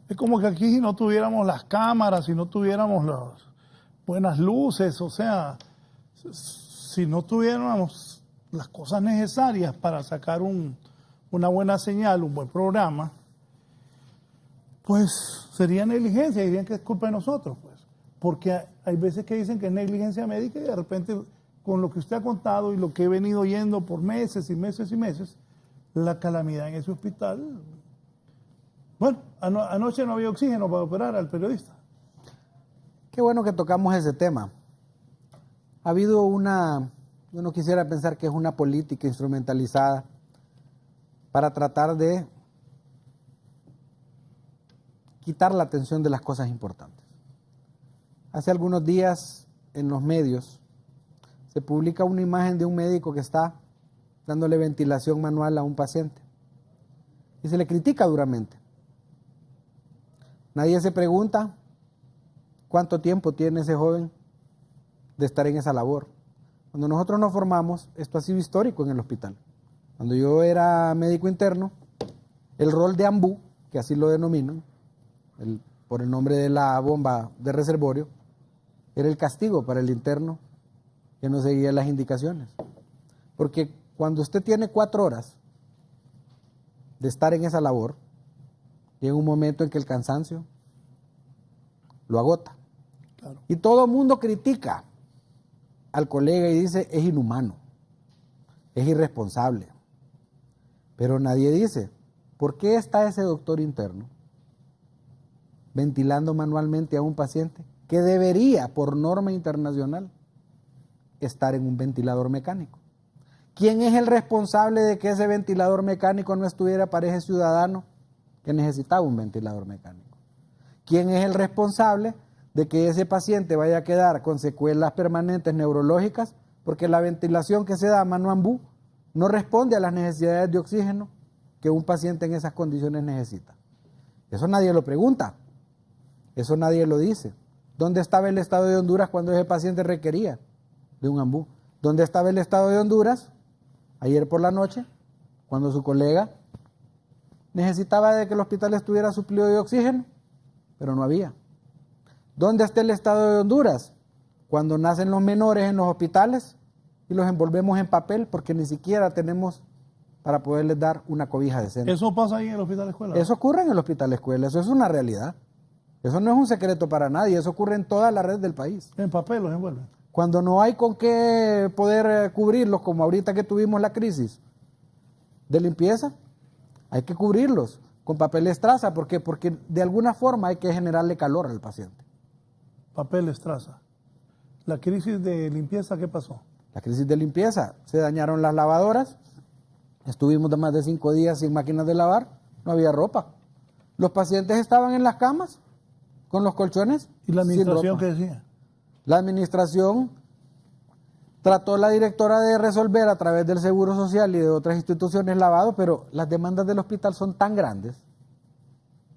es como que aquí si no tuviéramos las cámaras, si no tuviéramos las buenas luces, o sea, si no tuviéramos las cosas necesarias para sacar una buena señal, un buen programa, pues sería negligencia, dirían que es culpa de nosotros, pues. Porque hay veces que dicen que es negligencia médica y de repente, con lo que usted ha contado y lo que he venido oyendo por meses y meses y meses, la calamidad en ese hospital. Bueno, anoche no había oxígeno para operar al periodista. Qué bueno que tocamos ese tema. Ha habido yo no quisiera pensar que es una política instrumentalizada para tratar de quitar la atención de las cosas importantes. Hace algunos días en los medios se publica una imagen de un médico que está dándole ventilación manual a un paciente y se le critica duramente. Nadie se pregunta cuánto tiempo tiene ese joven de estar en esa labor. Cuando nosotros nos formamos, esto ha sido histórico en el hospital. Cuando yo era médico interno, el rol de AMBU, que así lo denominan, por el nombre de la bomba de reservorio, era el castigo para el interno que no seguía las indicaciones. Porque cuando usted tiene 4 horas de estar en esa labor, llega un momento en que el cansancio lo agota. Claro. Y todo el mundo critica al colega y dice, es inhumano, es irresponsable. Pero nadie dice, ¿por qué está ese doctor interno ventilando manualmente a un paciente que debería, por norma internacional, estar en un ventilador mecánico? ¿Quién es el responsable de que ese ventilador mecánico no estuviera para ese ciudadano que necesitaba un ventilador mecánico? ¿Quién es el responsable de que ese paciente vaya a quedar con secuelas permanentes neurológicas porque la ventilación que se da a mano AMBU no responde a las necesidades de oxígeno que un paciente en esas condiciones necesita? Eso nadie lo pregunta, eso nadie lo dice. ¿Dónde estaba el Estado de Honduras cuando ese paciente requería de un AMBU? ¿Dónde estaba el Estado de Honduras ayer por la noche cuando su colega necesitaba de que el hospital estuviera suplido de oxígeno, pero no había? ¿Dónde está el Estado de Honduras cuando nacen los menores en los hospitales y los envolvemos en papel porque ni siquiera tenemos para poderles dar una cobija decente? ¿Eso pasa ahí en el hospital escuela? Eso ocurre en el hospital escuela, eso es una realidad. Eso no es un secreto para nadie, eso ocurre en toda la red del país. En papel los envuelven. Cuando no hay con qué poder cubrirlos, como ahorita que tuvimos la crisis de limpieza, hay que cubrirlos con papel estraza. ¿Por qué? Porque de alguna forma hay que generarle calor al paciente. Papel estraza. ¿La crisis de limpieza qué pasó? La crisis de limpieza, se dañaron las lavadoras, estuvimos de más de 5 días sin máquinas de lavar, no había ropa. Los pacientes estaban en las camas con los colchones. ¿Y la administración qué decía? La administración trató la directora de resolver a través del Seguro Social y de otras instituciones lavado, pero las demandas del hospital son tan grandes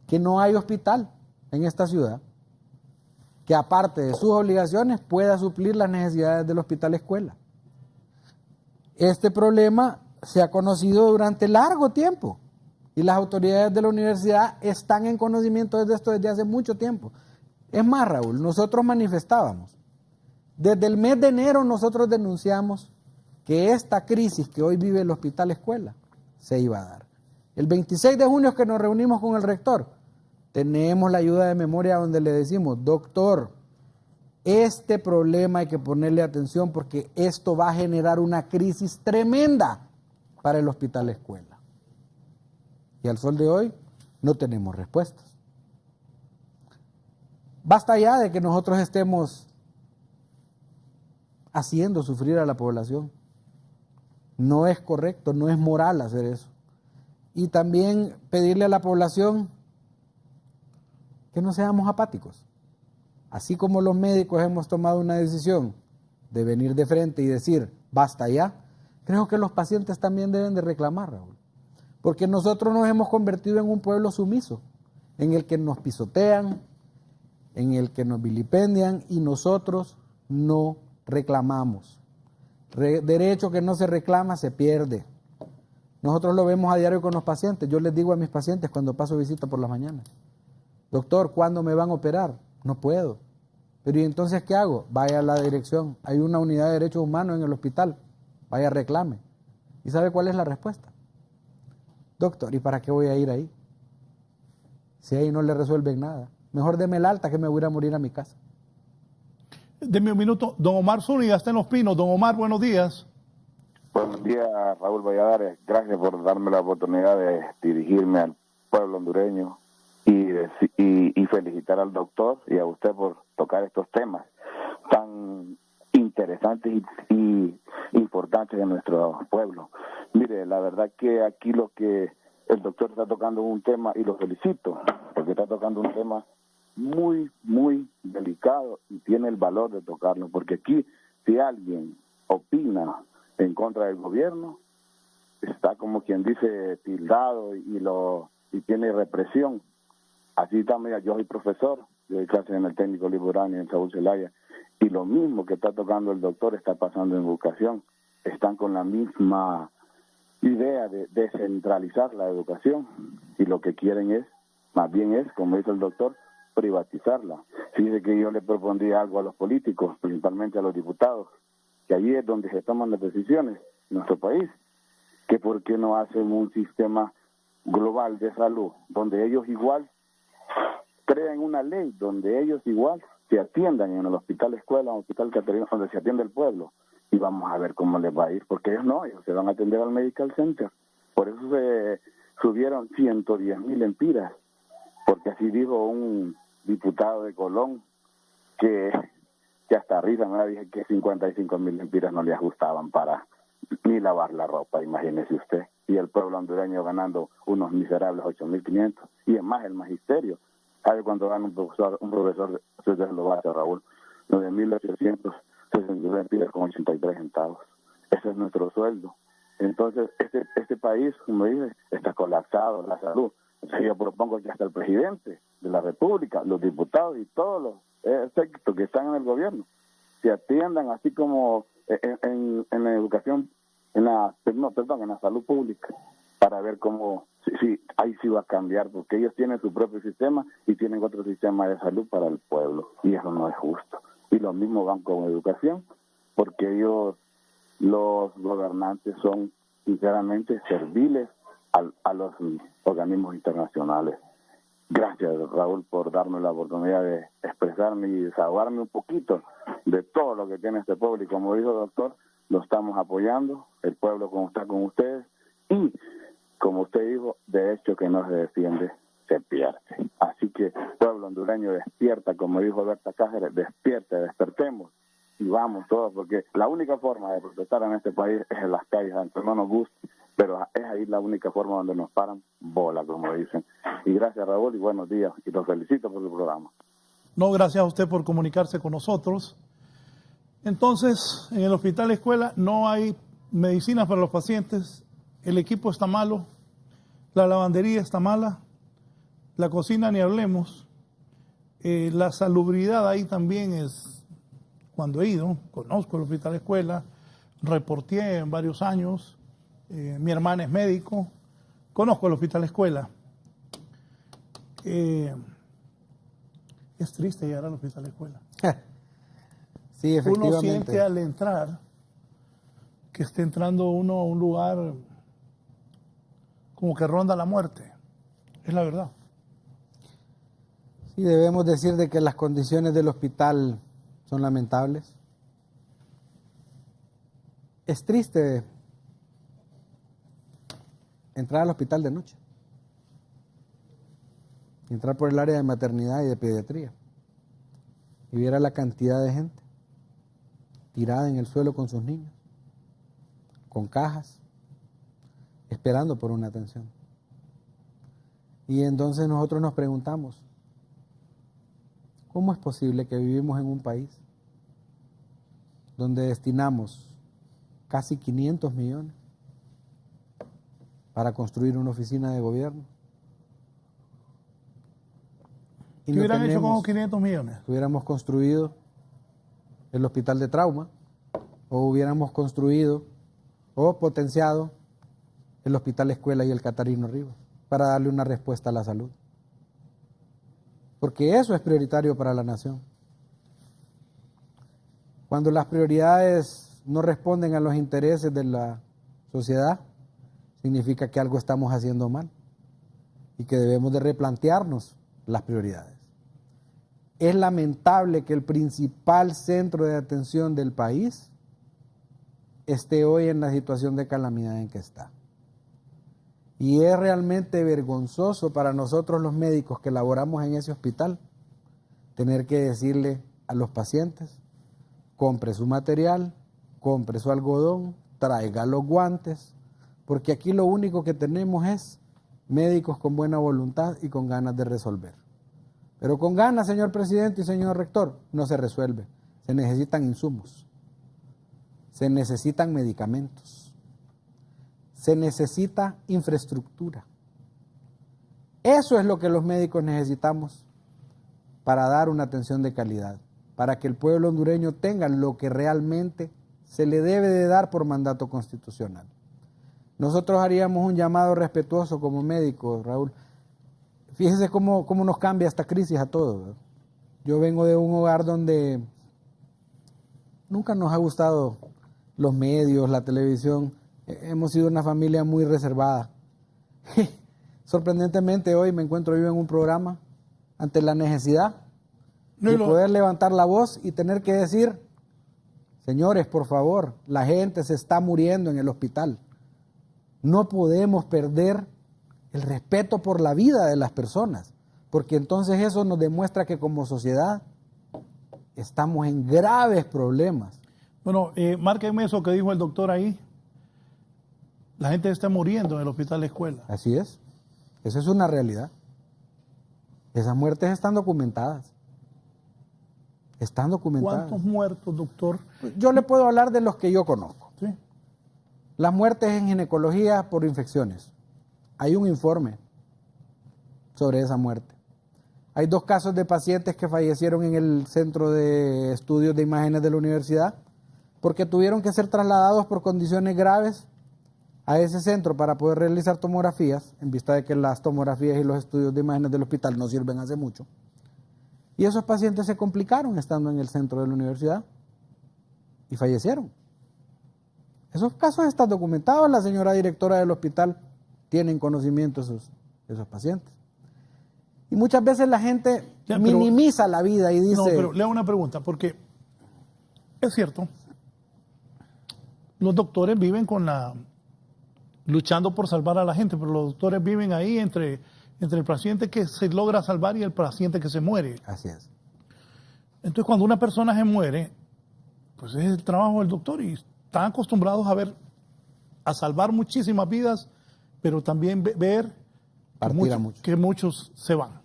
que no hay hospital en esta ciudad que aparte de sus obligaciones pueda suplir las necesidades del hospital escuela. Este problema se ha conocido durante largo tiempo y las autoridades de la universidad están en conocimiento de esto desde hace mucho tiempo. Es más, Raúl, nosotros manifestábamos. Desde el mes de enero nosotros denunciamos que esta crisis que hoy vive el hospital escuela se iba a dar. El 26 de junio que nos reunimos con el rector, tenemos la ayuda de memoria donde le decimos, doctor, este problema hay que ponerle atención porque esto va a generar una crisis tremenda para el hospital escuela. Y al sol de hoy no tenemos respuestas. Basta ya de que nosotros estemos haciendo sufrir a la población. No es correcto, no es moral hacer eso. Y también pedirle a la población que no seamos apáticos. Así como los médicos hemos tomado una decisión de venir de frente y decir, basta ya, creo que los pacientes también deben de reclamar, Raúl. Porque nosotros nos hemos convertido en un pueblo sumiso, en el que nos pisotean, en el que nos vilipendian y nosotros no reclamamos. Derecho que no se reclama se pierde. Nosotros lo vemos a diario con los pacientes. Yo les digo a mis pacientes cuando paso visita por las mañanas, doctor, ¿cuándo me van a operar? No puedo. Pero ¿y entonces qué hago? Vaya a la dirección. Hay una unidad de derechos humanos en el hospital. Vaya, reclame. ¿Y sabe cuál es la respuesta? Doctor, ¿y para qué voy a ir ahí? Si ahí no le resuelven nada. Mejor deme el alta que me voy a morir a mi casa. Deme un minuto. Don Omar Zúñiga está en Los Pinos. Don Omar, buenos días. Buenos días, Raúl Valladares. Gracias por darme la oportunidad de dirigirme al pueblo hondureño y felicitar al doctor y a usted por tocar estos temas tan interesantes y importantes de nuestro pueblo. Mire, la verdad que aquí lo que el doctor está tocando es un tema, y lo felicito, porque está tocando un tema muy, muy delicado y tiene el valor de tocarlo, porque aquí si alguien opina en contra del gobierno, está como quien dice tildado y tiene represión. Así también, yo soy profesor, yo doy clases en el técnico Liburani en Saúl Zelaya, y lo mismo que está tocando el doctor está pasando en educación. Están con la misma idea de descentralizar la educación, y lo que quieren es, más bien es, como dice el doctor, privatizarla. Fíjese que yo le propondría algo a los políticos, principalmente a los diputados, que allí es donde se toman las decisiones en nuestro país, que por qué no hacen un sistema global de salud, donde ellos igual crean una ley, donde ellos igual se atiendan en el hospital escuela, en el hospital Catarina, donde se atiende el pueblo, y vamos a ver cómo les va a ir, porque ellos se van a atender al Medical Center. Por eso se subieron 110,000 lempiras, porque así dijo un diputado de Colón, que hasta risa me dije que 55,000 lempiras no le ajustaban para ni lavar la ropa, imagínese usted, y el pueblo hondureño ganando unos miserables 8,500, y es más el magisterio. ¿Sabe cuánto gana un profesor de lo base, Raúl? 9,860 lempiras con 83 centavos. Ese es nuestro sueldo. Entonces, este país, como dice, está colapsado, la salud. Entonces, yo propongo que hasta el presidente de la República, los diputados y todos los sectores que están en el gobierno se atiendan así como en la educación, en la salud pública, para ver cómo ahí sí va a cambiar, porque ellos tienen su propio sistema y tienen otro sistema de salud para el pueblo, y eso no es justo. Y lo mismo van con educación, porque ellos, los gobernantes, son sinceramente serviles a los organismos internacionales. Gracias, Raúl, por darme la oportunidad de expresarme y desahogarme un poquito de todo lo que tiene este pueblo. Y como dijo el doctor, lo estamos apoyando, el pueblo como está con ustedes, y como usted dijo, de hecho que no se defiende, se pierde. Así que, pueblo hondureño, despierta, como dijo Berta Cáceres, despierta, despertemos, y vamos todos, porque la única forma de protestar en este país es en las calles, aunque no nos guste, pero es ahí la única forma donde nos paran bola, como dicen. Y gracias, Raúl, y buenos días, y los felicito por el programa. No, gracias a usted por comunicarse con nosotros. Entonces, en el hospital escuela no hay medicinas para los pacientes, el equipo está malo, la lavandería está mala, la cocina ni hablemos, la salubridad ahí también es, cuando he ido, conozco el hospital escuela, reporté en varios años, mi hermana es médico, conozco el hospital escuela. Es triste llegar al hospital escuela. Sí, efectivamente. Uno siente al entrar que está entrando uno a un lugar como que ronda la muerte. Es la verdad. Sí, debemos decir de que las condiciones del hospital son lamentables. Es triste entrar al hospital de noche, entrar por el área de maternidad y de pediatría y viera la cantidad de gente tirada en el suelo con sus niños, con cajas, esperando por una atención. Y entonces nosotros nos preguntamos, ¿cómo es posible que vivimos en un país donde destinamos casi 500 millones para construir una oficina de gobierno? ¿Qué hubieran hecho con 500 millones? Hubiéramos construido el hospital de trauma, o hubiéramos construido o potenciado el hospital escuela y el Catarino Rivas para darle una respuesta a la salud. Porque eso es prioritario para la nación. Cuando las prioridades no responden a los intereses de la sociedad, significa que algo estamos haciendo mal y que debemos de replantearnos las prioridades. Es lamentable que el principal centro de atención del país esté hoy en la situación de calamidad en que está. Y es realmente vergonzoso para nosotros los médicos que laboramos en ese hospital tener que decirle a los pacientes: compre su material, compre su algodón, traiga los guantes, porque aquí lo único que tenemos es médicos con buena voluntad y con ganas de resolver. Pero con ganas, señor presidente y señor rector, no se resuelve. Se necesitan insumos, se necesitan medicamentos, se necesita infraestructura. Eso es lo que los médicos necesitamos para dar una atención de calidad, para que el pueblo hondureño tenga lo que realmente se le debe de dar por mandato constitucional. Nosotros haríamos un llamado respetuoso como médicos, Raúl. Fíjese cómo nos cambia esta crisis a todos, ¿verdad? Yo vengo de un hogar donde nunca nos ha gustado los medios, la televisión. Hemos sido una familia muy reservada. Sorprendentemente hoy me encuentro yo en un programa ante la necesidad de poder levantar la voz y tener que decir, señores, por favor, la gente se está muriendo en el hospital. No podemos perder el respeto por la vida de las personas, porque entonces eso nos demuestra que como sociedad estamos en graves problemas. Bueno, márquenme eso que dijo el doctor ahí. La gente está muriendo en el hospital de escuela. Así es. Esa es una realidad. Esas muertes están documentadas. Están documentadas. ¿Cuántos muertos, doctor? Yo le puedo hablar de los que yo conozco. Sí. Las muertes en ginecología por infecciones. Hay un informe sobre esa muerte. Hay 2 casos de pacientes que fallecieron en el Centro de Estudios de Imágenes de la universidad porque tuvieron que ser trasladados por condiciones graves a ese centro para poder realizar tomografías, en vista de que las tomografías y los estudios de imágenes del hospital no sirven hace mucho. Y esos pacientes se complicaron estando en el centro de la universidad y fallecieron. Esos casos están documentados, la señora directora del hospital tiene conocimiento de esos pacientes. Y muchas veces la gente minimiza la vida y dice... No, pero le hago una pregunta, porque es cierto, los doctores viven luchando por salvar a la gente, pero los doctores viven ahí entre el paciente que se logra salvar y el paciente que se muere. Así es. Entonces, cuando una persona se muere, pues es el trabajo del doctor y están acostumbrados a salvar muchísimas vidas, pero también ver que muchos se van.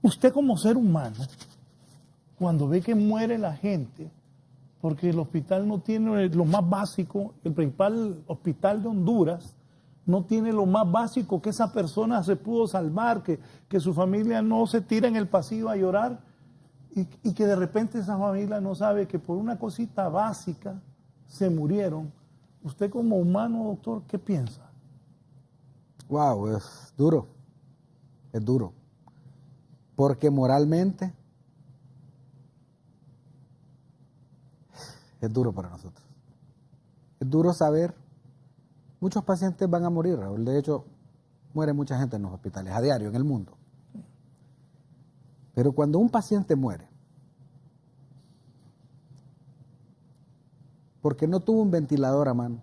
Usted como ser humano, cuando ve que muere la gente, porque el hospital no tiene lo más básico, el principal hospital de Honduras no tiene lo más básico, que esa persona se pudo salvar, que su familia no se tira en el pasillo a llorar y que de repente esa familia no sabe que por una cosita básica se murieron. Usted como humano, doctor, ¿qué piensa? Wow, es duro, porque moralmente es duro para nosotros. Es duro saber, muchos pacientes van a morir, Raúl. De hecho, muere mucha gente en los hospitales, a diario, en el mundo. Pero cuando un paciente muere, porque no tuvo un ventilador a mano,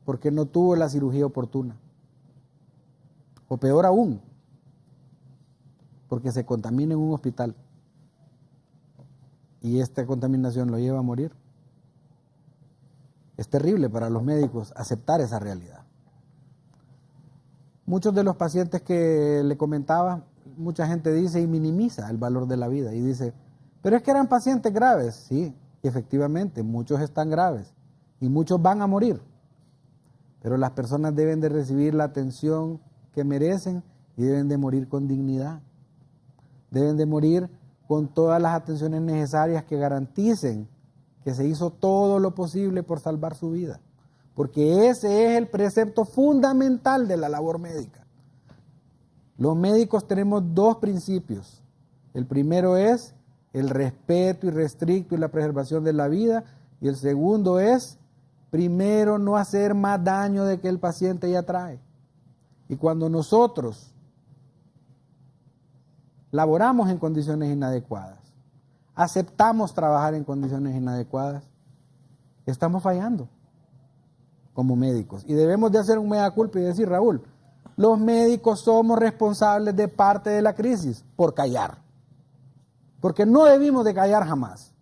porque no tuvo la cirugía oportuna, o peor aún, porque se contamina en un hospital, y esta contaminación lo lleva a morir. Es terrible para los médicos aceptar esa realidad. Muchos de los pacientes que le comentaba, mucha gente dice y minimiza el valor de la vida y dice, pero es que eran pacientes graves. Sí, efectivamente, muchos están graves y muchos van a morir. Pero las personas deben de recibir la atención que merecen y deben de morir con dignidad. Deben de morir con todas las atenciones necesarias que garanticen que se hizo todo lo posible por salvar su vida. Porque ese es el precepto fundamental de la labor médica. Los médicos tenemos 2 principios. El primero es el respeto irrestricto y la preservación de la vida. Y el segundo es, primero, no hacer más daño de que el paciente ya trae. Y cuando nosotros laboramos en condiciones inadecuadas, aceptamos trabajar en condiciones inadecuadas, estamos fallando como médicos. Y debemos de hacer un mea culpa y decir, Raúl, los médicos somos responsables de parte de la crisis por callar. Porque no debimos de callar jamás.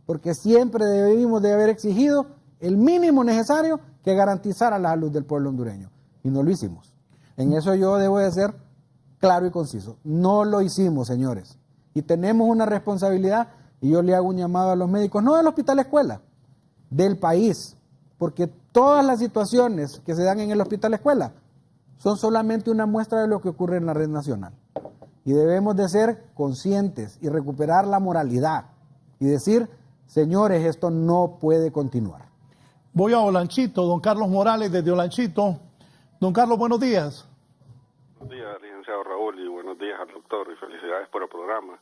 Porque siempre debimos de haber exigido el mínimo necesario que garantizara la salud del pueblo hondureño. Y no lo hicimos. En eso yo debo de ser claro y conciso. No lo hicimos, señores. Y tenemos una responsabilidad, y yo le hago un llamado a los médicos, no del hospital escuela, del país, porque todas las situaciones que se dan en el hospital escuela son solamente una muestra de lo que ocurre en la red nacional. Y debemos de ser conscientes y recuperar la moralidad y decir, señores, esto no puede continuar. Voy a Olanchito, don Carlos Morales desde Olanchito. Don Carlos, buenos días. Buenos días, licenciado Raúl, y buenos días al doctor, y felicidades por el programa.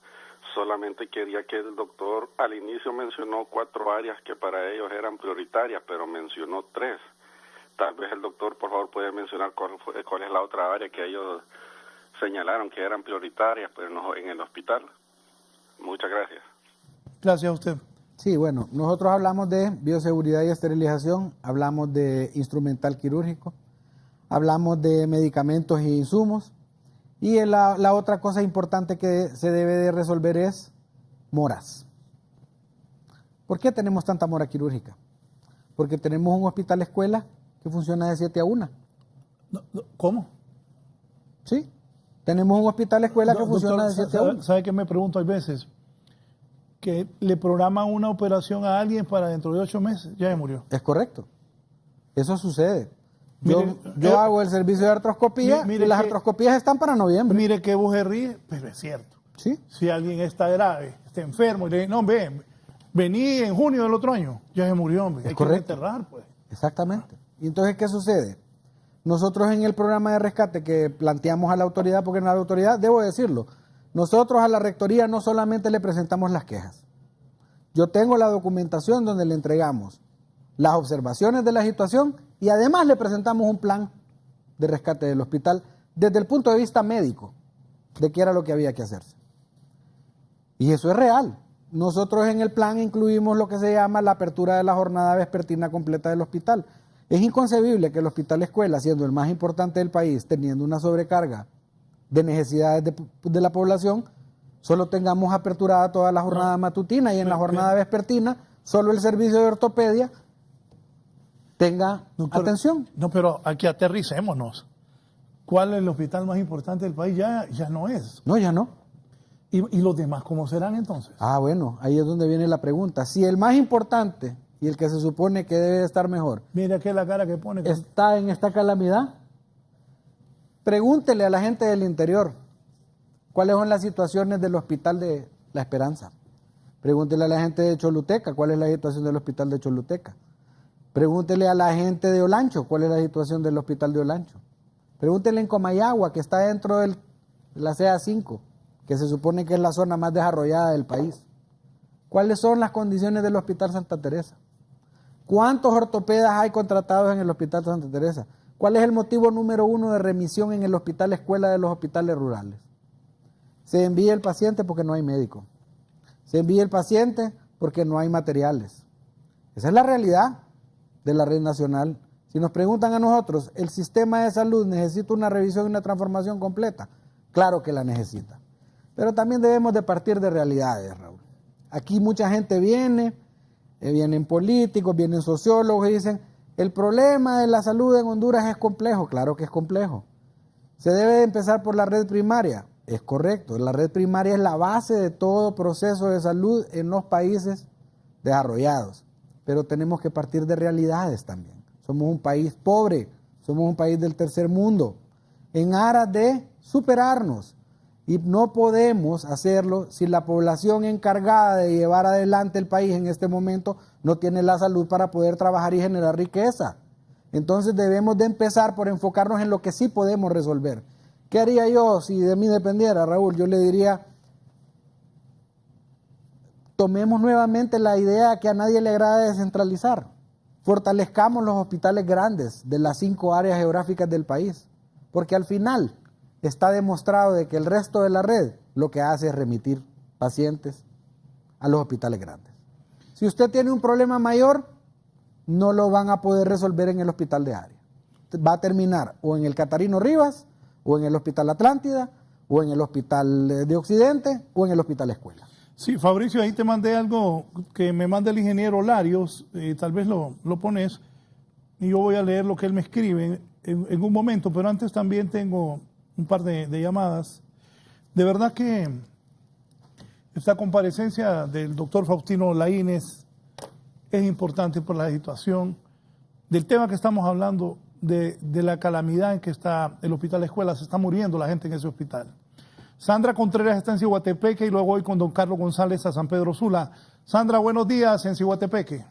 Solamente quería que el doctor al inicio mencionó 4 áreas que para ellos eran prioritarias, pero mencionó 3. Tal vez el doctor, por favor, puede mencionar cuál es la otra área que ellos señalaron que eran prioritarias, pero no en el hospital. Muchas gracias. Gracias a usted. Sí, bueno, nosotros hablamos de bioseguridad y esterilización, hablamos de instrumental quirúrgico, hablamos de medicamentos e insumos, y la otra cosa importante que se debe de resolver es moras. ¿Por qué tenemos tanta mora quirúrgica? Porque tenemos un hospital escuela que funciona de 7 a 1. ¿Cómo? Sí, tenemos un hospital escuela que funciona de 7 a 1. ¿Sabe qué me pregunto? Hay veces que le programan una operación a alguien para dentro de 8 meses, ya se murió. Es correcto. Eso sucede. Yo hago el servicio de artroscopía y las artroscopías están para noviembre. Mire que vos se ríe, pero es cierto. ¿Sí? Si alguien está grave, está enfermo, y le dicen, no, vení en junio del otro año, ya se murió, hombre. Hay correcto. que enterrar, pues. Exactamente. Y entonces, ¿qué sucede? Nosotros en el programa de rescate que planteamos a la autoridad, porque en la autoridad, debo decirlo, nosotros a la rectoría no solamente le presentamos las quejas. Yo tengo la documentación donde le entregamos las observaciones de la situación y además le presentamos un plan de rescate del hospital desde el punto de vista médico de qué era lo que había que hacerse. Y eso es real. Nosotros en el plan incluimos lo que se llama la apertura de la jornada vespertina completa del hospital. Es inconcebible que el hospital escuela, siendo el más importante del país, teniendo una sobrecarga de necesidades de la población, solo tengamos aperturada toda la jornada matutina y en la jornada vespertina solo el servicio de ortopedia tenga atención. No, pero aquí aterricémonos. ¿Cuál es el hospital más importante del país? Ya no es. No, ya no. ¿Y los demás cómo serán entonces? Ah, bueno, ahí es donde viene la pregunta. Si el más importante y el que se supone que debe estar mejor, mira aquí la cara que pone, está en esta calamidad, pregúntele a la gente del interior cuáles son las situaciones del Hospital de La Esperanza. Pregúntele a la gente de Choluteca cuál es la situación del Hospital de Choluteca. Pregúntele a la gente de Olancho cuál es la situación del Hospital de Olancho. Pregúntele en Comayagua, que está dentro de la CA5, que se supone que es la zona más desarrollada del país. ¿Cuáles son las condiciones del Hospital Santa Teresa? ¿Cuántos ortopedas hay contratados en el Hospital Santa Teresa? ¿Cuál es el motivo número 1 de remisión en el hospital escuela de los hospitales rurales? Se envía el paciente porque no hay médico. Se envía el paciente porque no hay materiales. Esa es la realidad de la red nacional. Si nos preguntan a nosotros, ¿el sistema de salud necesita una revisión y una transformación completa? Claro que la necesita. Pero también debemos de partir de realidades, Raúl. Aquí mucha gente vienen políticos, vienen sociólogos y dicen, el problema de la salud en Honduras es complejo. Claro que es complejo. Se debe de empezar por la red primaria. Es correcto, la red primaria es la base de todo proceso de salud en los países desarrollados. Pero tenemos que partir de realidades también. Somos un país pobre, somos un país del tercer mundo, en aras de superarnos. Y no podemos hacerlo si la población encargada de llevar adelante el país en este momento no tiene la salud para poder trabajar y generar riqueza. Entonces debemos de empezar por enfocarnos en lo que sí podemos resolver. ¿Qué haría yo si de mí dependiera, Raúl? Yo le diría, tomemos nuevamente la idea que a nadie le agrada descentralizar. Fortalezcamos los hospitales grandes de las 5 áreas geográficas del país, porque al final está demostrado de que el resto de la red lo que hace es remitir pacientes a los hospitales grandes. Si usted tiene un problema mayor, no lo van a poder resolver en el hospital de área. Va a terminar o en el Catarino Rivas, o en el Hospital Atlántida, o en el Hospital de Occidente, o en el Hospital Escuela. Sí, Fabricio, ahí te mandé algo que me manda el ingeniero Larios, tal vez lo pones. y yo voy a leer lo que él me escribe en un momento, pero antes también tengo un par de llamadas. De verdad que esta comparecencia del doctor Faustino Laínez es importante por la situación del tema que estamos hablando, de la calamidad en que está el hospital escuela. Se está muriendo la gente en ese hospital. Sandra Contreras está en Ciguatepeque y luego voy con don Carlos González a San Pedro Sula. Sandra, buenos días en Ciguatepeque.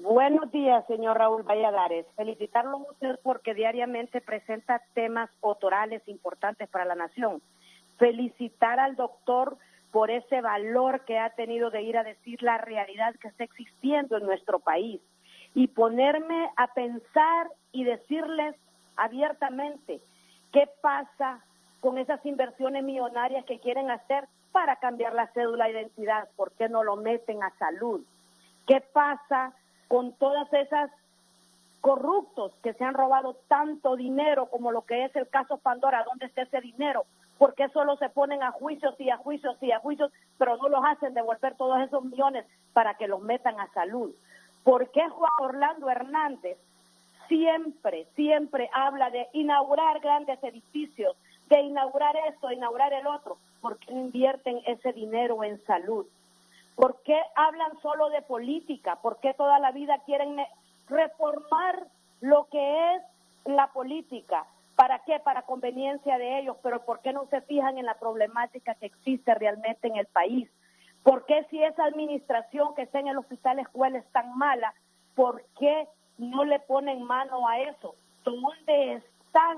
Buenos días, señor Raúl Valladares. Felicitarlo a usted porque diariamente presenta temas autorales importantes para la nación. Felicitar al doctor por ese valor que ha tenido de ir a decir la realidad que está existiendo en nuestro país. Y ponerme a pensar y decirles abiertamente qué pasa con esas inversiones millonarias que quieren hacer para cambiar la cédula de identidad. ¿Por qué no lo meten a salud? ¿Qué pasa con todas esas corruptos que se han robado tanto dinero como lo que es el caso Pandora? ¿Dónde está ese dinero? ¿Por qué solo se ponen a juicios y a juicios y a juicios, pero no los hacen devolver todos esos millones para que los metan a salud? ¿Por qué Juan Orlando Hernández siempre habla de inaugurar grandes edificios, de inaugurar esto, de inaugurar el otro? ¿Por qué no invierten ese dinero en salud? ¿Por qué hablan solo de política? ¿Por qué toda la vida quieren reformar lo que es la política? ¿Para qué? Para conveniencia de ellos. Pero ¿por qué no se fijan en la problemática que existe realmente en el país? ¿Por qué si esa administración que está en el hospital escuela es tan mala, por qué no le ponen mano a eso? ¿Dónde están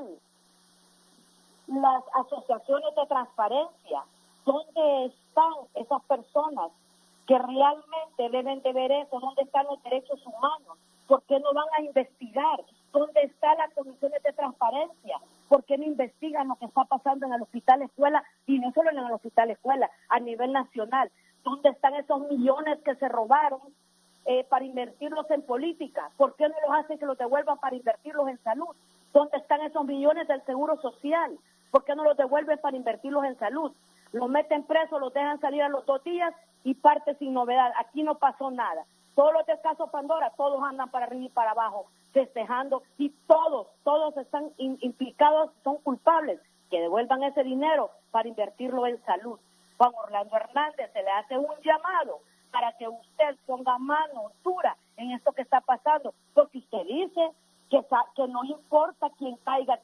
las asociaciones de transparencia? ¿Dónde están esas personas que realmente deben de ver eso? ¿Dónde están los derechos humanos? ¿Por qué no van a investigar? ¿Dónde están las comisiones de transparencia? ¿Por qué no investigan lo que está pasando en el hospital escuela? Y no solo en el hospital escuela, a nivel nacional. ¿Dónde están esos millones que se robaron para invertirlos en política? ¿Por qué no los hacen que los devuelvan para invertirlos en salud? ¿Dónde están esos millones del Seguro Social? ¿Por qué no los devuelven para invertirlos en salud? Los meten presos, los dejan salir a los 2 días y parte sin novedad. Aquí no pasó nada. Todos los del caso Pandora, todos andan para arriba y para abajo, festejando, y todos están implicados, son culpables. Que devuelvan ese dinero para invertirlo en salud. Juan Orlando Hernández, se le hace un llamado para que usted ponga mano dura en esto que está pasando, porque usted dice que no importa quién caiga.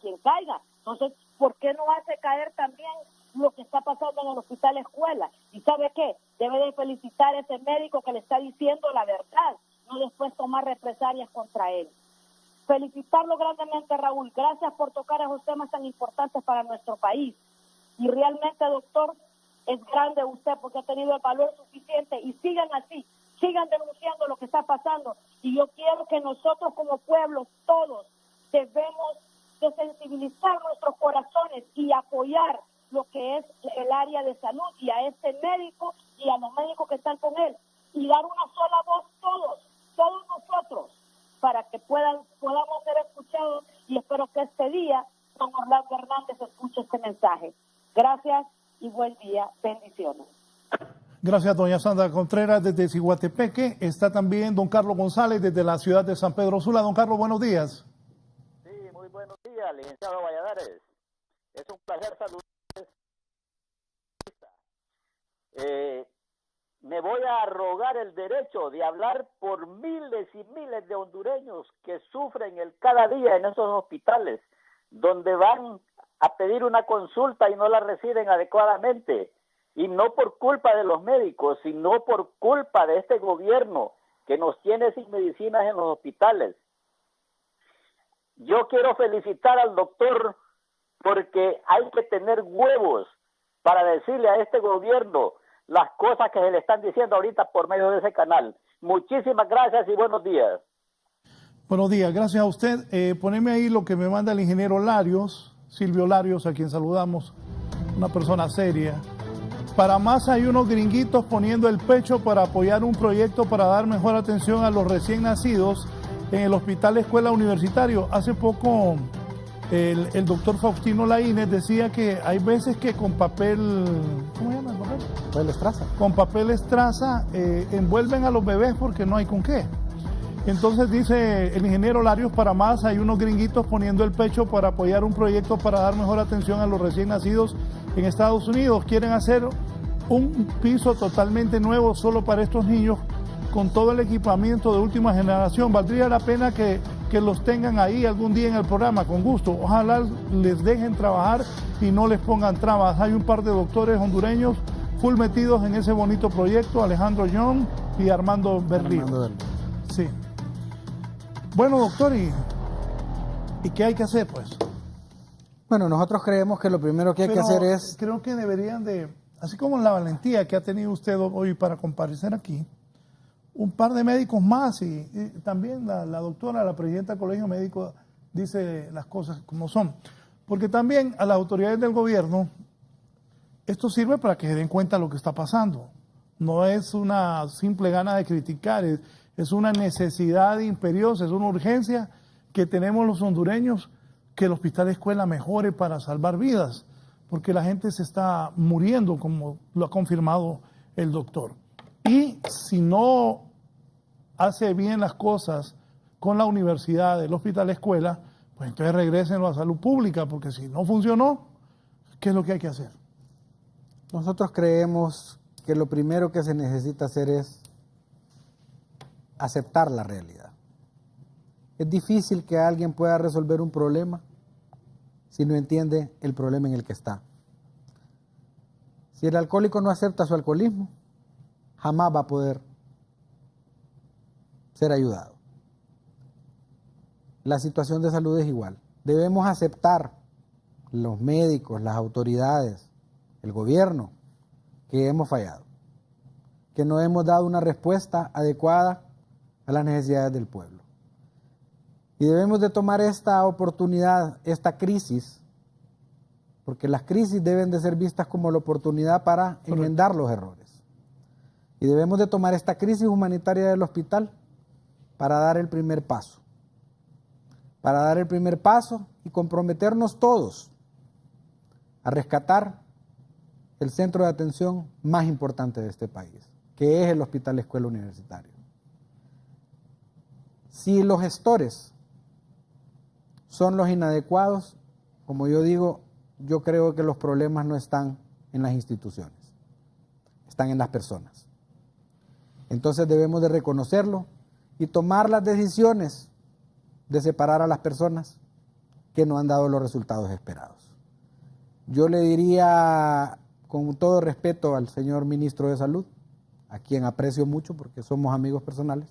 Entonces, ¿por qué no hace caer también lo que está pasando en el hospital escuela? ¿Y sabe qué? Debe de felicitar a ese médico que le está diciendo la verdad, no después tomar represalias contra él. Felicitarlo grandemente, Raúl. Gracias por tocar esos temas tan importantes para nuestro país. Y realmente, doctor, es grande usted porque ha tenido el valor suficiente, y sigan así, sigan denunciando lo que está pasando. Y yo quiero que nosotros como pueblo, todos, debemos de sensibilizar nuestros corazones y apoyar lo que es el área de salud y a este médico y a los médicos que están con él, y dar una sola voz todos nosotros, para que podamos ser escuchados, y espero que este día don Orlando Hernández escuche este mensaje. Gracias y buen día. Bendiciones. Gracias, doña Sandra Contreras desde Ciguatepeque. Está también don Carlos González desde la ciudad de San Pedro Sula. Don Carlos, buenos días. Sí, muy buenos días, licenciado Valladares. Es un placer saludarles. Me voy a arrogar el derecho de hablar por miles y miles de hondureños que sufren cada día en esos hospitales, donde van a pedir una consulta y no la reciben adecuadamente, y no por culpa de los médicos, sino por culpa de este gobierno que nos tiene sin medicinas en los hospitales. Yo quiero felicitar al doctor porque hay que tener huevos para decirle a este gobierno las cosas que se le están diciendo ahorita por medio de ese canal. Muchísimas gracias y buenos días. Buenos días, gracias a usted. Poneme ahí lo que me manda el ingeniero Larios, Silvio Larios, a quien saludamos, una persona seria. Para más, hay unos gringuitos poniendo el pecho para apoyar un proyecto para dar mejor atención a los recién nacidos en el Hospital Escuela Universitario. Hace poco el doctor Faustino Laínez decía que hay veces que con papel, ¿cómo se llama el papel? Papel estraza. Con papel estraza envuelven a los bebés porque no hay con qué. Entonces dice el ingeniero Larios, para más hay unos gringuitos poniendo el pecho para apoyar un proyecto para dar mejor atención a los recién nacidos en Estados Unidos. Quieren hacer un piso totalmente nuevo solo para estos niños con todo el equipamiento de última generación. Valdría la pena que los tengan ahí algún día en el programa, con gusto. Ojalá les dejen trabajar y no les pongan trabas. Hay un par de doctores hondureños full metidos en ese bonito proyecto, Alejandro Young y Armando Berlín. Sí. Bueno, doctor, ¿y qué hay que hacer, pues? Bueno, nosotros creemos que lo primero que hay que hacer es... Creo que deberían de, así como la valentía que ha tenido usted hoy para comparecer aquí, un par de médicos más y también la doctora, la presidenta del Colegio Médico, dice las cosas como son. Porque también a las autoridades del gobierno, esto sirve para que se den cuenta de lo que está pasando. No es una simple gana de criticar, es una necesidad imperiosa, es una urgencia que tenemos los hondureños, que el hospital escuela mejore para salvar vidas, porque la gente se está muriendo, como lo ha confirmado el doctor. Y si no hace bien las cosas con la universidad, el hospital escuela, pues entonces regrésenlo a salud pública, porque si no funcionó, ¿qué es lo que hay que hacer? Nosotros creemos que lo primero que se necesita hacer es aceptar la realidad. Es difícil que alguien pueda resolver un problema si no entiende el problema en el que está. Si el alcohólico no acepta su alcoholismo, jamás va a poder ser ayudado. La situación de salud es igual. Debemos aceptar, los médicos, las autoridades, el gobierno, que hemos fallado, que no hemos dado una respuesta adecuada a las necesidades del pueblo. Y debemos de tomar esta oportunidad, esta crisis, porque las crisis deben de ser vistas como la oportunidad para enmendar los errores. Y debemos de tomar esta crisis humanitaria del hospital para dar el primer paso. Para dar el primer paso y comprometernos todos a rescatar el centro de atención más importante de este país, que es el Hospital Escuela Universitario. Si los gestores son los inadecuados, como yo digo, yo creo que los problemas no están en las instituciones, están en las personas. Entonces debemos de reconocerlo y tomar las decisiones de separar a las personas que no han dado los resultados esperados. Yo le diría, con todo respeto al señor ministro de Salud, a quien aprecio mucho porque somos amigos personales,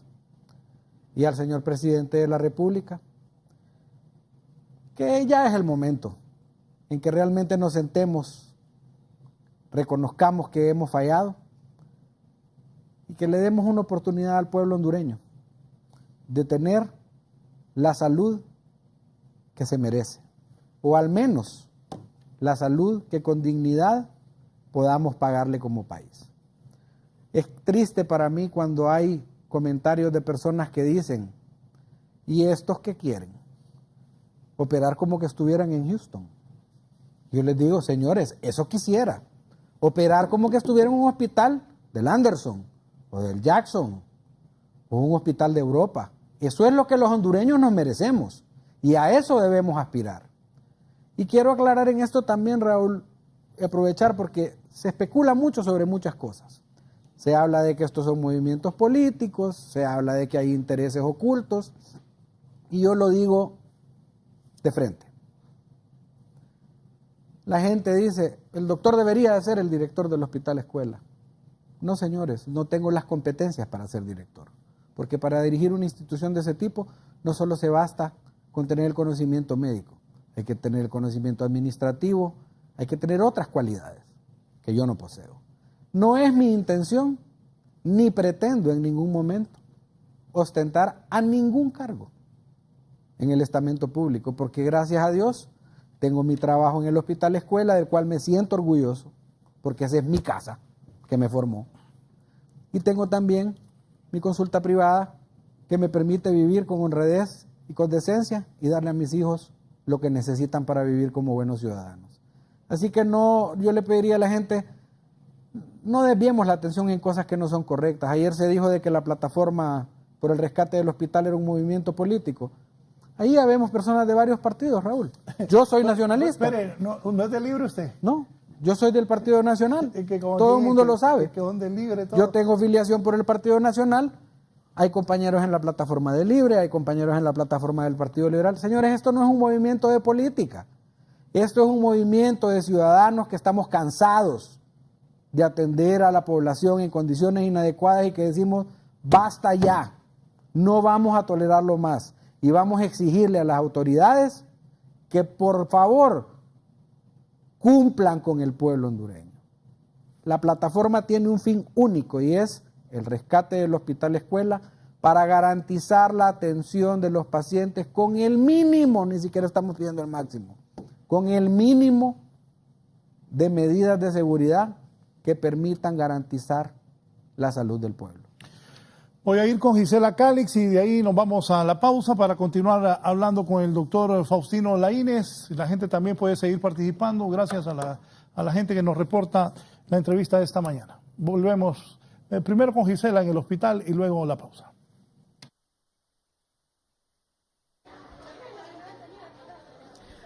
y al señor presidente de la República, que ya es el momento en que realmente nos sentemos, reconozcamos que hemos fallado y que le demos una oportunidad al pueblo hondureño de tener la salud que se merece, o al menos la salud que con dignidad podamos pagarle como país. Es triste para mí cuando hay comentarios de personas que dicen, ¿y estos qué quieren? Operar como que estuvieran en Houston. Yo les digo, señores, eso quisiera. Operar como que estuviera en un hospital del Anderson o del Jackson o un hospital de Europa. Eso es lo que los hondureños nos merecemos y a eso debemos aspirar. Y quiero aclarar en esto también, Raúl, y aprovechar porque se especula mucho sobre muchas cosas. Se habla de que estos son movimientos políticos, se habla de que hay intereses ocultos, y yo lo digo de frente. La gente dice, el doctor debería de ser el director del hospital escuela. No, señores, no tengo las competencias para ser director, porque para dirigir una institución de ese tipo no solo se basta con tener el conocimiento médico, hay que tener el conocimiento administrativo, hay que tener otras cualidades que yo no poseo. No es mi intención, ni pretendo en ningún momento ostentar a ningún cargo en el estamento público, porque gracias a Dios tengo mi trabajo en el hospital escuela, del cual me siento orgulloso, porque esa es mi casa que me formó. Y tengo también mi consulta privada que me permite vivir con honradez y con decencia y darle a mis hijos lo que necesitan para vivir como buenos ciudadanos. Así que no, yo le pediría a la gente, no desviemos la atención en cosas que no son correctas. Ayer se dijo de que la plataforma por el rescate del hospital era un movimiento político. Ahí ya vemos personas de varios partidos, Raúl. Yo soy nacionalista. Espere, ¿no es de libre usted? No, yo soy del Partido Nacional. Todo el mundo lo sabe. Yo tengo filiación por el Partido Nacional. Hay compañeros en la plataforma de Libre, hay compañeros en la plataforma del Partido Liberal. Señores, esto no es un movimiento de política. Esto es un movimiento de ciudadanos que estamos cansados de atender a la población en condiciones inadecuadas y que decimos, basta ya, no vamos a tolerarlo más. Y vamos a exigirle a las autoridades que por favor cumplan con el pueblo hondureño. La plataforma tiene un fin único y es el rescate del Hospital Escuela para garantizar la atención de los pacientes con el mínimo, ni siquiera estamos pidiendo el máximo, con el mínimo de medidas de seguridad que permitan garantizar la salud del pueblo. Voy a ir con Gisela Calix y de ahí nos vamos a la pausa para continuar hablando con el doctor Faustino Laínez. La gente también puede seguir participando gracias a la gente que nos reporta la entrevista de esta mañana. Volvemos primero con Gisela en el hospital y luego la pausa.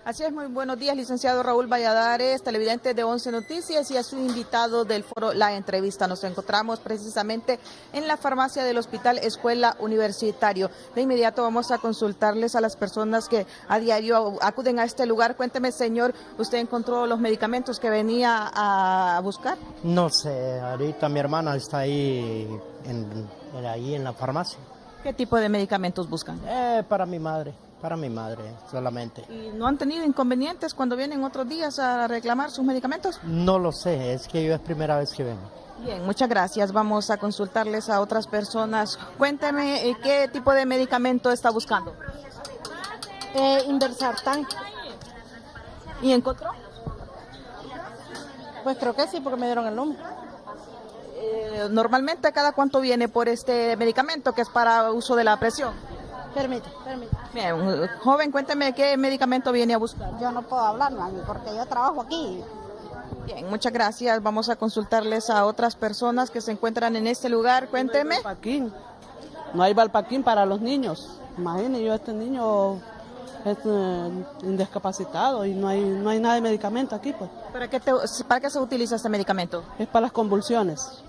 Así es, muy buenos días, licenciado Raúl Valladares, televidente de 11 Noticias y a su invitado del foro La Entrevista. Nos encontramos precisamente en la farmacia del Hospital Escuela Universitario. De inmediato vamos a consultarles a las personas que a diario acuden a este lugar. Cuénteme, señor, ¿usted encontró los medicamentos que venía a buscar? No sé, ahorita mi hermana está ahí en la farmacia. ¿Qué tipo de medicamentos buscan? Para mi madre solamente. ¿Y no han tenido inconvenientes cuando vienen otros días a reclamar sus medicamentos? No lo sé, es que yo es primera vez que vengo. Bien, muchas gracias. Vamos a consultarles a otras personas. Cuénteme, ¿qué tipo de medicamento está buscando? Inversartan. ¿Y encontró? Pues creo que sí, porque me dieron el número. Normalmente, ¿cada cuánto viene por este medicamento que es para uso de la presión? Permite. Bien, joven, cuénteme qué medicamento viene a buscar. Yo no puedo hablar, mami, porque yo trabajo aquí. Bien, muchas gracias. Vamos a consultarles a otras personas que se encuentran en este lugar. Cuénteme. No hay Valpaquín para los niños. Imagínese, yo este niño es indiscapacitado y no hay nada de medicamento aquí, pues. ¿Para qué se utiliza este medicamento? Es para las convulsiones.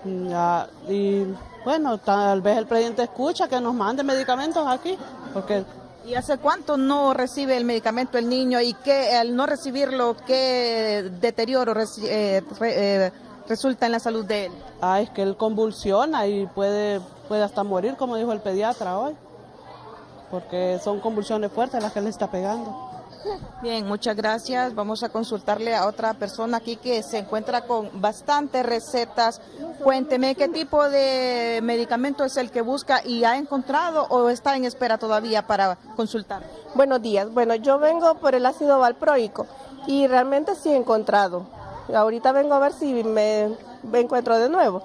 Ya, y bueno, tal vez el presidente escucha que nos mande medicamentos aquí, porque... ¿Y hace cuánto no recibe el medicamento el niño y que al no recibirlo, qué deterioro resulta en la salud de él? Es que él convulsiona y puede hasta morir, como dijo el pediatra hoy, porque son convulsiones fuertes las que le está pegando. Bien, muchas gracias. Vamos a consultarle a otra persona aquí que se encuentra con bastantes recetas. Cuénteme, ¿qué tipo de medicamento es el que busca y ha encontrado o está en espera todavía para consultar? Buenos días. Bueno, yo vengo por el ácido valproico y realmente sí he encontrado. Ahorita vengo a ver si me encuentro de nuevo,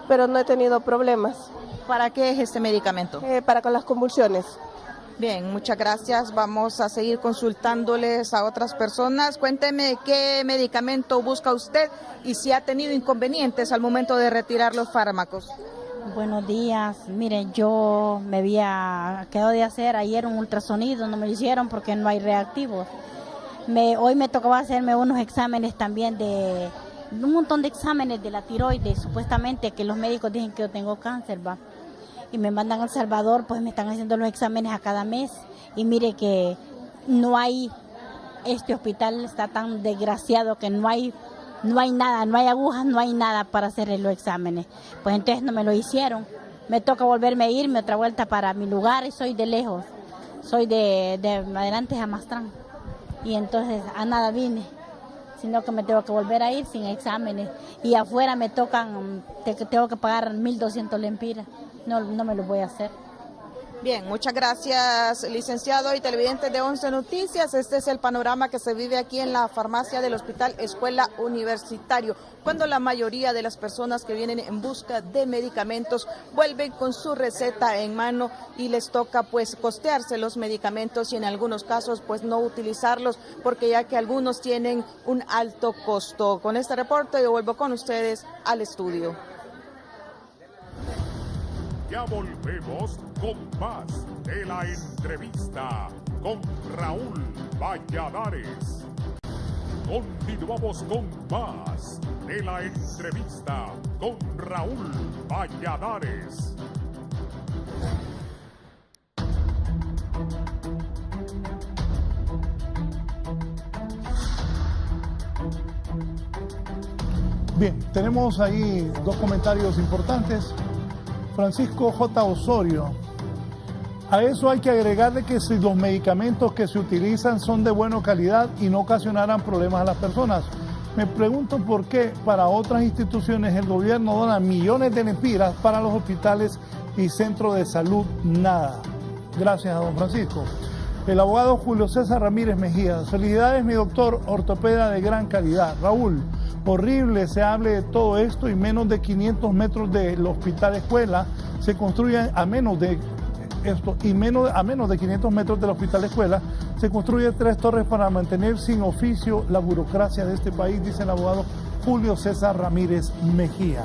pero no he tenido problemas. ¿Para qué es este medicamento? Para con las convulsiones. Bien, muchas gracias. Vamos a seguir consultándoles a otras personas. Cuénteme qué medicamento busca usted y si ha tenido inconvenientes al momento de retirar los fármacos. Buenos días. Miren, yo me había quedado de hacer ayer un ultrasonido, no me lo hicieron porque no hay reactivos. Hoy me tocaba hacerme unos exámenes también de un montón de exámenes de la tiroides, supuestamente que los médicos dicen que yo tengo cáncer, ¿va? Y me mandan a El Salvador, pues me están haciendo los exámenes a cada mes. Y mire que no hay, este hospital está tan desgraciado que no hay nada, no hay agujas, no hay nada para hacerle los exámenes. Pues entonces no me lo hicieron. Me toca volverme a irme otra vuelta para mi lugar y soy de lejos. Soy de adelante a Mastrán. Y entonces a nada vine, sino que me tengo que volver a ir sin exámenes. Y afuera me tocan, tengo que pagar 1.200 lempiras. No me lo voy a hacer. Bien, muchas gracias, licenciado y televidentes de 11 Noticias. Este es el panorama que se vive aquí en la farmacia del Hospital Escuela Universitario, cuando la mayoría de las personas que vienen en busca de medicamentos vuelven con su receta en mano y les toca pues costearse los medicamentos y en algunos casos pues no utilizarlos porque ya que algunos tienen un alto costo. Con este reporte yo vuelvo con ustedes al estudio. Ya volvemos con más de la entrevista con Raúl Valladares. Continuamos con más de la entrevista con Raúl Valladares. Bien, tenemos ahí dos comentarios importantes. Francisco J. Osorio. A eso hay que agregarle que si los medicamentos que se utilizan son de buena calidad y no ocasionarán problemas a las personas. Me pregunto por qué para otras instituciones el gobierno dona millones de lempiras para los hospitales y centros de salud, nada. Gracias a don Francisco. El abogado Julio César Ramírez Mejía. Felicidades, mi doctor, ortopeda de gran calidad. Raúl, horrible se hable de todo esto y menos de 500 metros del hospital escuela se construyen a menos de 500 metros del hospital escuela se construyen 3 torres para mantener sin oficio la burocracia de este país, dice el abogado Julio César Ramírez Mejía.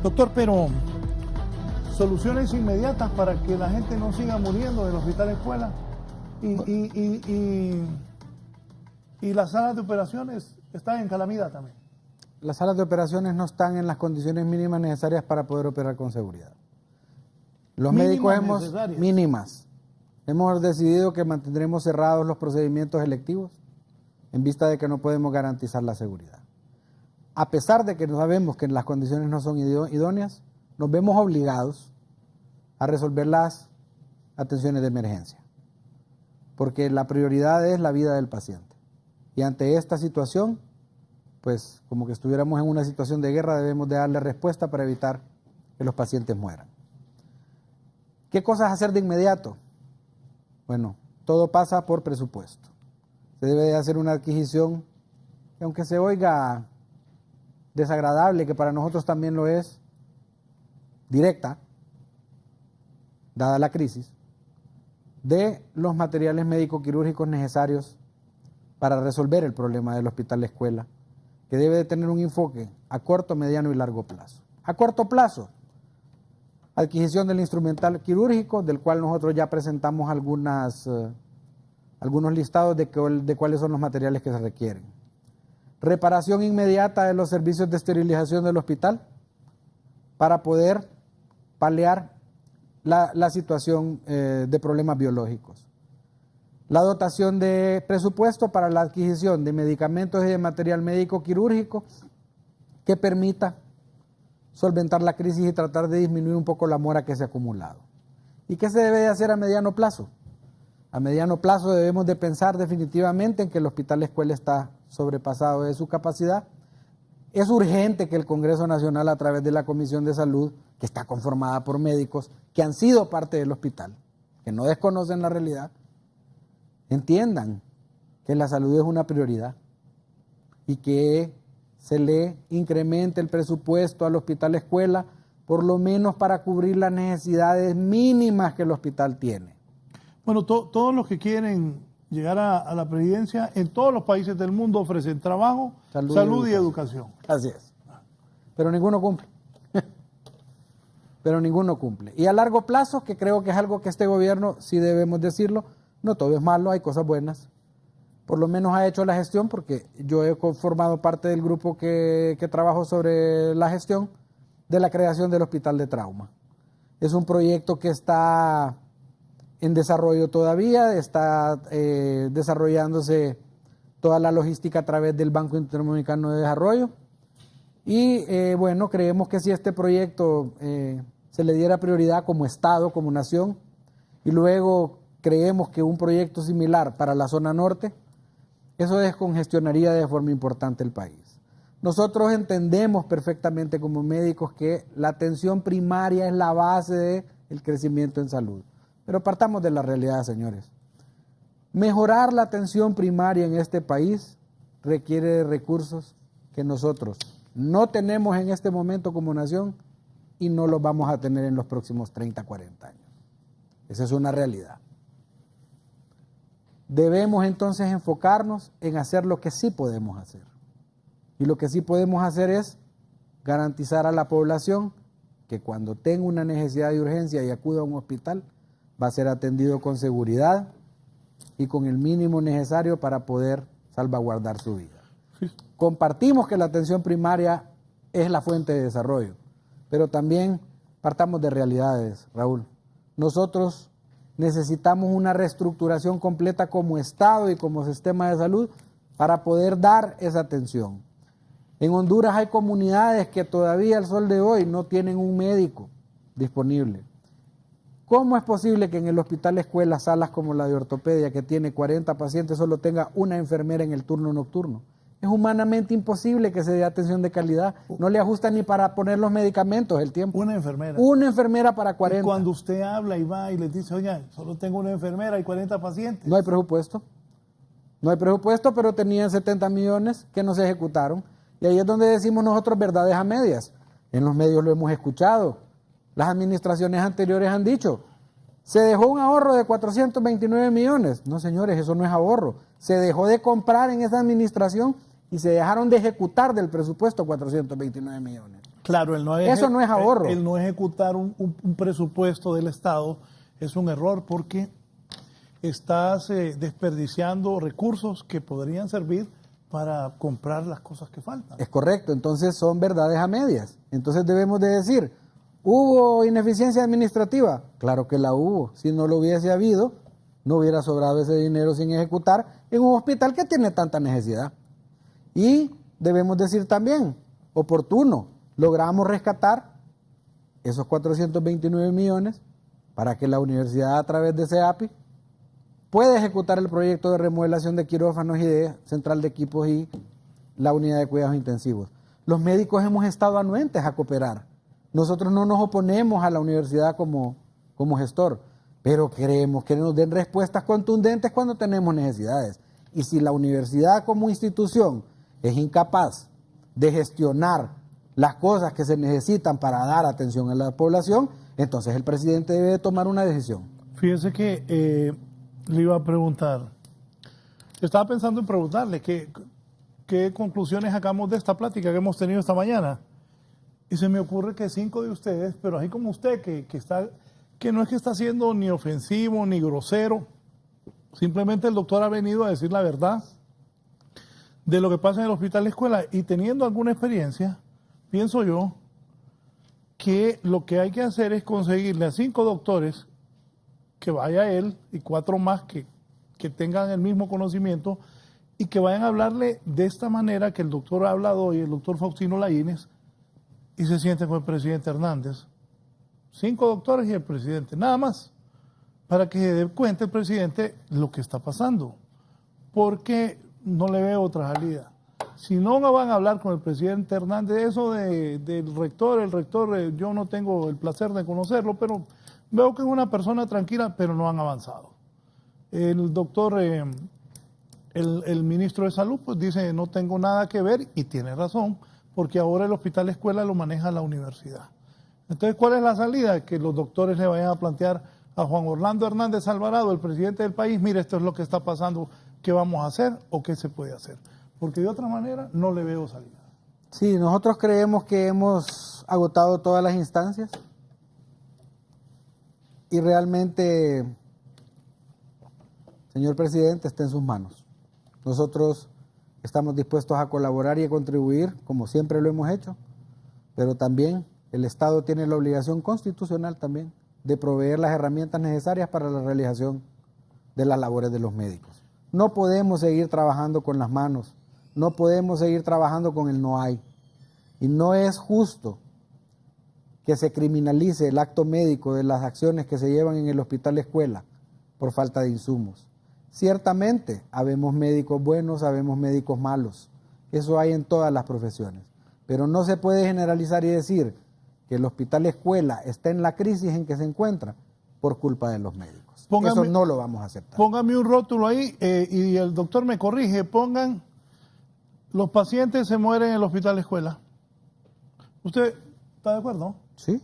Doctor, pero soluciones inmediatas para que la gente no siga muriendo del hospital escuela y las salas de operaciones están en calamidad también. Las salas de operaciones no están en las condiciones mínimas necesarias para poder operar con seguridad. Los médicos hemos decidido que mantendremos cerrados los procedimientos electivos en vista de que no podemos garantizar la seguridad. A pesar de que sabemos que las condiciones no son idóneas, nos vemos obligados a resolver las atenciones de emergencia, porque la prioridad es la vida del paciente. Y ante esta situación, pues como que estuviéramos en una situación de guerra, debemos de darle respuesta para evitar que los pacientes mueran. ¿Qué cosas hacer de inmediato? Bueno, todo pasa por presupuesto. Se debe de hacer una adquisición que, aunque se oiga desagradable, que para nosotros también lo es, directa, dada la crisis, de los materiales médico-quirúrgicos necesarios para resolver el problema del hospital escuela, que debe de tener un enfoque a corto, mediano y largo plazo. A corto plazo, adquisición del instrumental quirúrgico, del cual nosotros ya presentamos algunos listados de cuáles son los materiales que se requieren. Reparación inmediata de los servicios de esterilización del hospital para poder paliar la situación de problemas biológicos. La dotación de presupuesto para la adquisición de medicamentos y de material médico quirúrgico que permita solventar la crisis y tratar de disminuir un poco la mora que se ha acumulado. ¿Y qué se debe de hacer a mediano plazo? A mediano plazo debemos de pensar definitivamente en que el hospital escuela está sobrepasado de su capacidad. Es urgente que el Congreso Nacional, a través de la Comisión de Salud, que está conformada por médicos que han sido parte del hospital, que no desconocen la realidad, entiendan que la salud es una prioridad y que se le incremente el presupuesto al hospital escuela, por lo menos para cubrir las necesidades mínimas que el hospital tiene. Bueno, todos los que quieren llegar a la presidencia en todos los países del mundo ofrecen trabajo, salud y educación. Así es. Pero ninguno cumple. Pero ninguno cumple. Y a largo plazo, que creo que es algo que este gobierno, sí debemos decirlo, no todo es malo, hay cosas buenas. Por lo menos ha hecho la gestión, porque yo he formado parte del grupo que trabajó sobre la gestión de la creación del Hospital de Trauma. Es un proyecto que está en desarrollo todavía, está desarrollándose toda la logística a través del Banco Interamericano de Desarrollo. Y bueno, creemos que si este proyecto se le diera prioridad como Estado, como nación, y luego creemos que un proyecto similar para la zona norte, eso descongestionaría de forma importante el país. Nosotros entendemos perfectamente como médicos que la atención primaria es la base del crecimiento en salud. Pero partamos de la realidad, señores. Mejorar la atención primaria en este país requiere de recursos que nosotros no tenemos en este momento como nación y no los vamos a tener en los próximos 30, 40 años. Esa es una realidad. Debemos entonces enfocarnos en hacer lo que sí podemos hacer. Y lo que sí podemos hacer es garantizar a la población que cuando tenga una necesidad de urgencia y acuda a un hospital, va a ser atendido con seguridad y con el mínimo necesario para poder salvaguardar su vida. Sí. Compartimos que la atención primaria es la fuente de desarrollo, pero también partamos de realidades, Raúl. Nosotros necesitamos una reestructuración completa como Estado y como sistema de salud para poder dar esa atención. En Honduras hay comunidades que todavía al sol de hoy no tienen un médico disponible. ¿Cómo es posible que en el hospital escuela, salas como la de ortopedia, que tiene 40 pacientes, solo tenga una enfermera en el turno nocturno? Es humanamente imposible que se dé atención de calidad. No le ajusta ni para poner los medicamentos el tiempo. Una enfermera. Una enfermera para 40. Y cuando usted habla y va y les dice, oye, solo tengo una enfermera y 40 pacientes. No hay presupuesto. No hay presupuesto, pero tenían 70 millones que no se ejecutaron. Y ahí es donde decimos nosotros verdades a medias. En los medios lo hemos escuchado. Las administraciones anteriores han dicho, se dejó un ahorro de 429 millones. No, señores, eso no es ahorro. Se dejó de comprar en esa administración y se dejaron de ejecutar del presupuesto 429 millones. Claro, eso no es ahorro. El no ejecutar un presupuesto del Estado es un error porque estás desperdiciando recursos que podrían servir para comprar las cosas que faltan. Es correcto, entonces son verdades a medias. Entonces debemos de decir, ¿hubo ineficiencia administrativa? Claro que la hubo. Si no lo hubiese habido, no hubiera sobrado ese dinero sin ejecutar en un hospital que tiene tanta necesidad. Y debemos decir también, oportuno, logramos rescatar esos 429 millones para que la universidad a través de CEAPI pueda ejecutar el proyecto de remodelación de quirófanos y de central de equipos y la unidad de cuidados intensivos. Los médicos hemos estado anuentes a cooperar. Nosotros no nos oponemos a la universidad como gestor, pero queremos que nos den respuestas contundentes cuando tenemos necesidades. Y si la universidad como institución es incapaz de gestionar las cosas que se necesitan para dar atención a la población, entonces el presidente debe de tomar una decisión. Fíjese que le iba a preguntar, estaba pensando en preguntarle qué conclusiones sacamos de esta plática que hemos tenido esta mañana. Y se me ocurre que 5 de ustedes, pero así como usted, que no es que está siendo ni ofensivo ni grosero, simplemente el doctor ha venido a decir la verdad de lo que pasa en el hospital escuela y teniendo alguna experiencia, pienso yo que lo que hay que hacer es conseguirle a 5 doctores que vaya él y 4 más que tengan el mismo conocimiento y que vayan a hablarle de esta manera que el doctor ha hablado hoy, el doctor Faustino Laínez, y se sienten con el presidente Hernández. 5 doctores y el presidente, nada más, para que se dé cuenta el presidente lo que está pasando, porque no le veo otra salida. Si no van a hablar con el presidente Hernández, eso del rector, el rector, yo no tengo el placer de conocerlo, pero veo que es una persona tranquila, pero no han avanzado. El doctor, el ministro de Salud, pues dice, no tengo nada que ver, y tiene razón, porque ahora el hospital escuela lo maneja la universidad. Entonces, ¿cuál es la salida? Que los doctores le vayan a plantear a Juan Orlando Hernández Alvarado, el presidente del país, mire, esto es lo que está pasando, ¿qué vamos a hacer o qué se puede hacer? Porque de otra manera no le veo salida. Sí, nosotros creemos que hemos agotado todas las instancias y realmente, señor presidente, está en sus manos. Nosotros estamos dispuestos a colaborar y a contribuir, como siempre lo hemos hecho, pero también el Estado tiene la obligación constitucional también de proveer las herramientas necesarias para la realización de las labores de los médicos. No podemos seguir trabajando con las manos, no podemos seguir trabajando con el no hay. Y no es justo que se criminalice el acto médico de las acciones que se llevan en el hospital escuela por falta de insumos. Ciertamente, habemos médicos buenos, habemos médicos malos. Eso hay en todas las profesiones. Pero no se puede generalizar y decir que el hospital escuela está en la crisis en que se encuentra por culpa de los médicos. Eso no lo vamos a aceptar. Póngame un rótulo ahí y el doctor me corrige. Pongan, los pacientes se mueren en el hospital escuela. ¿Usted está de acuerdo? Sí,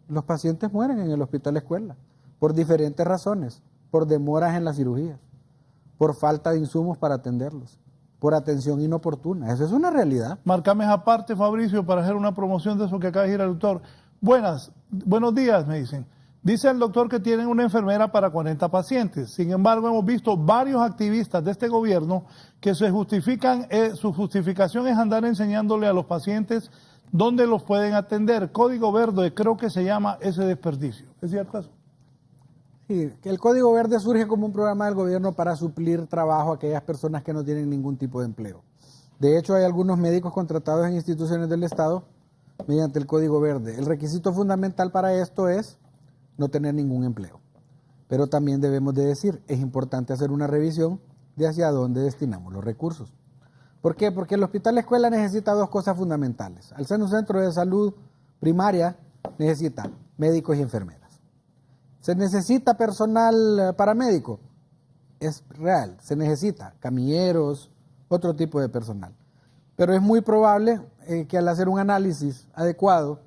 los pacientes mueren en el hospital escuela por diferentes razones, por demoras en las cirugías, por falta de insumos para atenderlos. por atención inoportuna. Eso es una realidad. Márcame esa parte, Fabricio, para hacer una promoción de eso que acaba de decir el doctor. Buenos días, me dicen. Dice el doctor que tienen una enfermera para 40 pacientes. Sin embargo, hemos visto varios activistas de este gobierno que su justificación es andar enseñándole a los pacientes dónde los pueden atender. Código Verde, creo que se llama ese desperdicio. ¿Es cierto eso? Sí, que el Código Verde surge como un programa del gobierno para suplir trabajo a aquellas personas que no tienen ningún tipo de empleo. De hecho, hay algunos médicos contratados en instituciones del Estado mediante el Código Verde. El requisito fundamental para esto es no tener ningún empleo. Pero también debemos de decir, es importante hacer una revisión de hacia dónde destinamos los recursos. ¿Por qué? Porque el Hospital Escuela necesita dos cosas fundamentales. Al ser un centro de salud primaria, necesita médicos y enfermeras. ¿Se necesita personal paramédico? Es real, se necesita camilleros, otro tipo de personal. Pero es muy probable que al hacer un análisis adecuado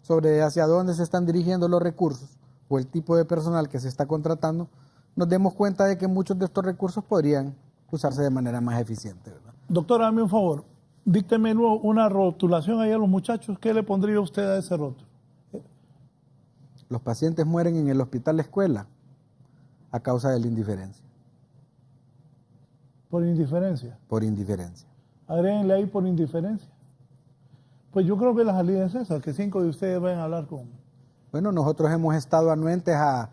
sobre hacia dónde se están dirigiendo los recursos o el tipo de personal que se está contratando, nos demos cuenta de que muchos de estos recursos podrían usarse de manera más eficiente, ¿verdad? Doctor, dame un favor, dícteme una rotulación ahí a los muchachos. ¿Qué le pondría usted a ese rótulo? Los pacientes mueren en el Hospital Escuela a causa de la indiferencia. ¿Por indiferencia? Por indiferencia. Agréguenle ahí por indiferencia. Pues yo creo que la salida es esa, que 5 de ustedes vayan a hablar con... Bueno, nosotros hemos estado anuentes a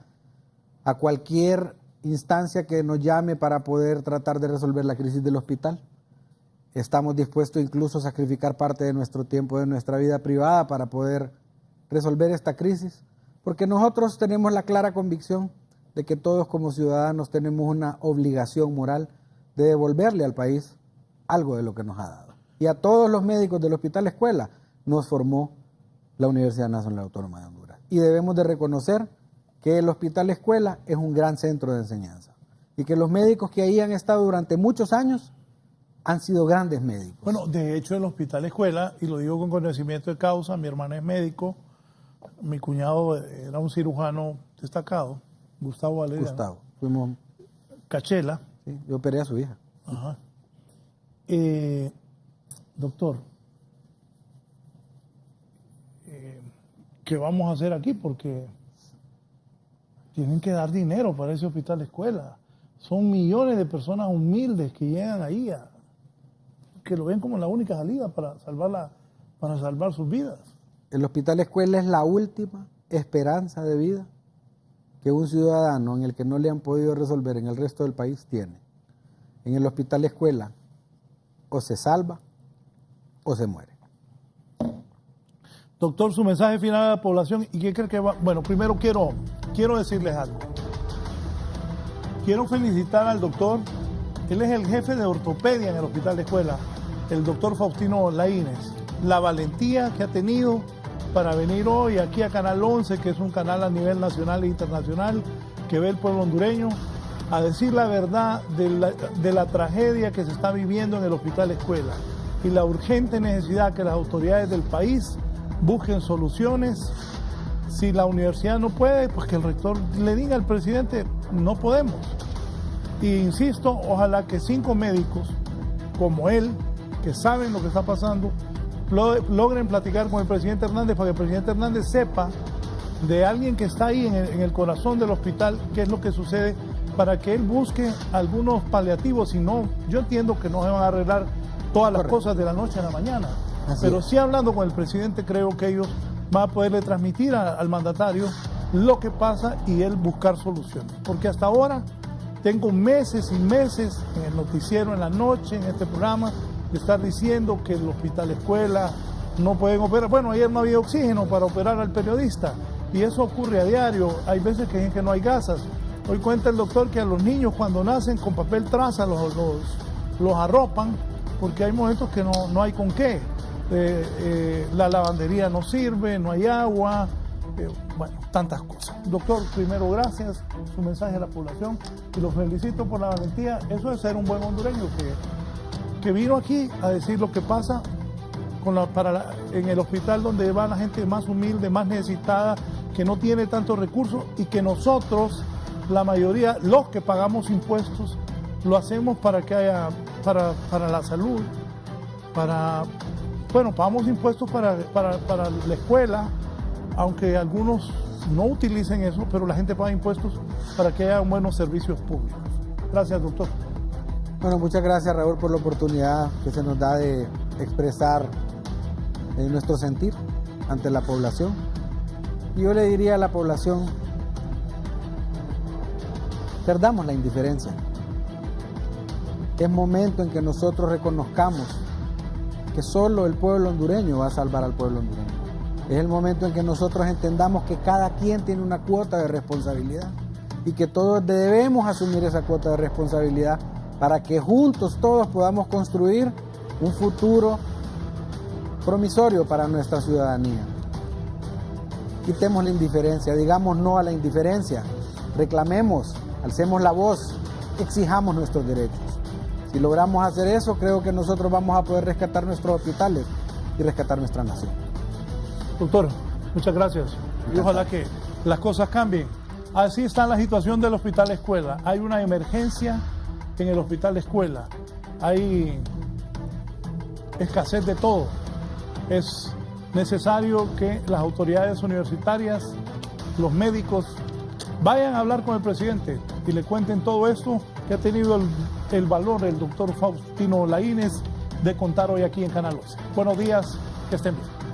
cualquier instancia que nos llame para poder tratar de resolver la crisis del hospital. Estamos dispuestos incluso a sacrificar parte de nuestro tiempo, de nuestra vida privada para poder resolver esta crisis, porque nosotros tenemos la clara convicción de que todos como ciudadanos tenemos una obligación moral de devolverle al país algo de lo que nos ha dado. Y a todos los médicos del Hospital Escuela nos formó la Universidad Nacional Autónoma de Honduras. Y debemos de reconocer que el Hospital Escuela es un gran centro de enseñanza y que los médicos que ahí han estado durante muchos años han sido grandes médicos. Bueno, de hecho el Hospital Escuela, y lo digo con conocimiento de causa, mi hermana es médico, mi cuñado era un cirujano destacado, Gustavo Valeriano. Gustavo, fuimos... Cachela. Sí, yo operé a su hija. Ajá. Doctor, ¿qué vamos a hacer aquí? Porque tienen que dar dinero para ese Hospital Escuela. Son millones de personas humildes que llegan ahí, que lo ven como la única salida para salvar sus vidas. El Hospital Escuela es la última esperanza de vida que un ciudadano en el que no le han podido resolver en el resto del país tiene. En el Hospital Escuela o se salva o se muere. Doctor, su mensaje final a la población, ¿y qué cree que va? Bueno, primero quiero decirles algo. Quiero felicitar al doctor, él es el jefe de ortopedia en el Hospital Escuela, el doctor Faustino Laínez. La valentía que ha tenido para venir hoy aquí a Canal 11, que es un canal a nivel nacional e internacional, que ve el pueblo hondureño, a decir la verdad de la tragedia que se está viviendo en el Hospital Escuela y la urgente necesidad que las autoridades del país busquen soluciones. Si la universidad no puede, pues que el rector le diga al presidente, no podemos. Y insisto, ojalá que 5 médicos como él, que saben lo que está pasando, logren platicar con el presidente Hernández para que el presidente Hernández sepa de alguien que está ahí en el corazón del hospital, qué es lo que sucede, para que él busque algunos paliativos. Si no, yo entiendo que no se van a arreglar todas las cosas de la noche a la mañana. Pero sí, hablando con el presidente, creo que ellos van a poderle transmitir al mandatario lo que pasa y él buscar soluciones. Porque hasta ahora tengo meses y meses en el noticiero, en la noche, en este programa, de estar diciendo que el Hospital Escuela no pueden operar. Bueno, ayer no había oxígeno para operar al periodista y eso ocurre a diario. Hay veces que dicen que no hay gasas. Hoy cuenta el doctor que a los niños cuando nacen con papel traza los arropan porque hay momentos que no hay con qué. La lavandería no sirve, no hay agua, bueno, tantas cosas. Doctor, primero gracias, su mensaje a la población y los felicito por la valentía. Eso es ser un buen hondureño que vino aquí a decir lo que pasa en el hospital donde va la gente más humilde, más necesitada, que no tiene tantos recursos y que nosotros, la mayoría, los que pagamos impuestos, lo hacemos para para la salud, pagamos impuestos para la escuela, aunque algunos no utilicen eso, pero la gente paga impuestos para que haya buenos servicios públicos. Gracias, doctor. Bueno, muchas gracias, Raúl, por la oportunidad que se nos da de expresar nuestro sentir ante la población. Y yo le diría a la población, perdamos la indiferencia. Es momento en que nosotros reconozcamos que solo el pueblo hondureño va a salvar al pueblo hondureño. Es el momento en que nosotros entendamos que cada quien tiene una cuota de responsabilidad y que todos debemos asumir esa cuota de responsabilidad para que juntos todos podamos construir un futuro promisorio para nuestra ciudadanía. Quitemos la indiferencia, digamos no a la indiferencia, reclamemos, alcemos la voz, exijamos nuestros derechos. Si logramos hacer eso, creo que nosotros vamos a poder rescatar nuestros hospitales y rescatar nuestra nación. Doctor, muchas gracias. Y ojalá que las cosas cambien. Así está la situación del Hospital Escuela. Hay una emergencia en el Hospital Escuela. Hay escasez de todo. Es necesario que las autoridades universitarias, los médicos, vayan a hablar con el presidente y le cuenten todo esto que ha tenido el valor el doctor Faustino Laínez de contar hoy aquí en Canal 11. Buenos días, que estén bien.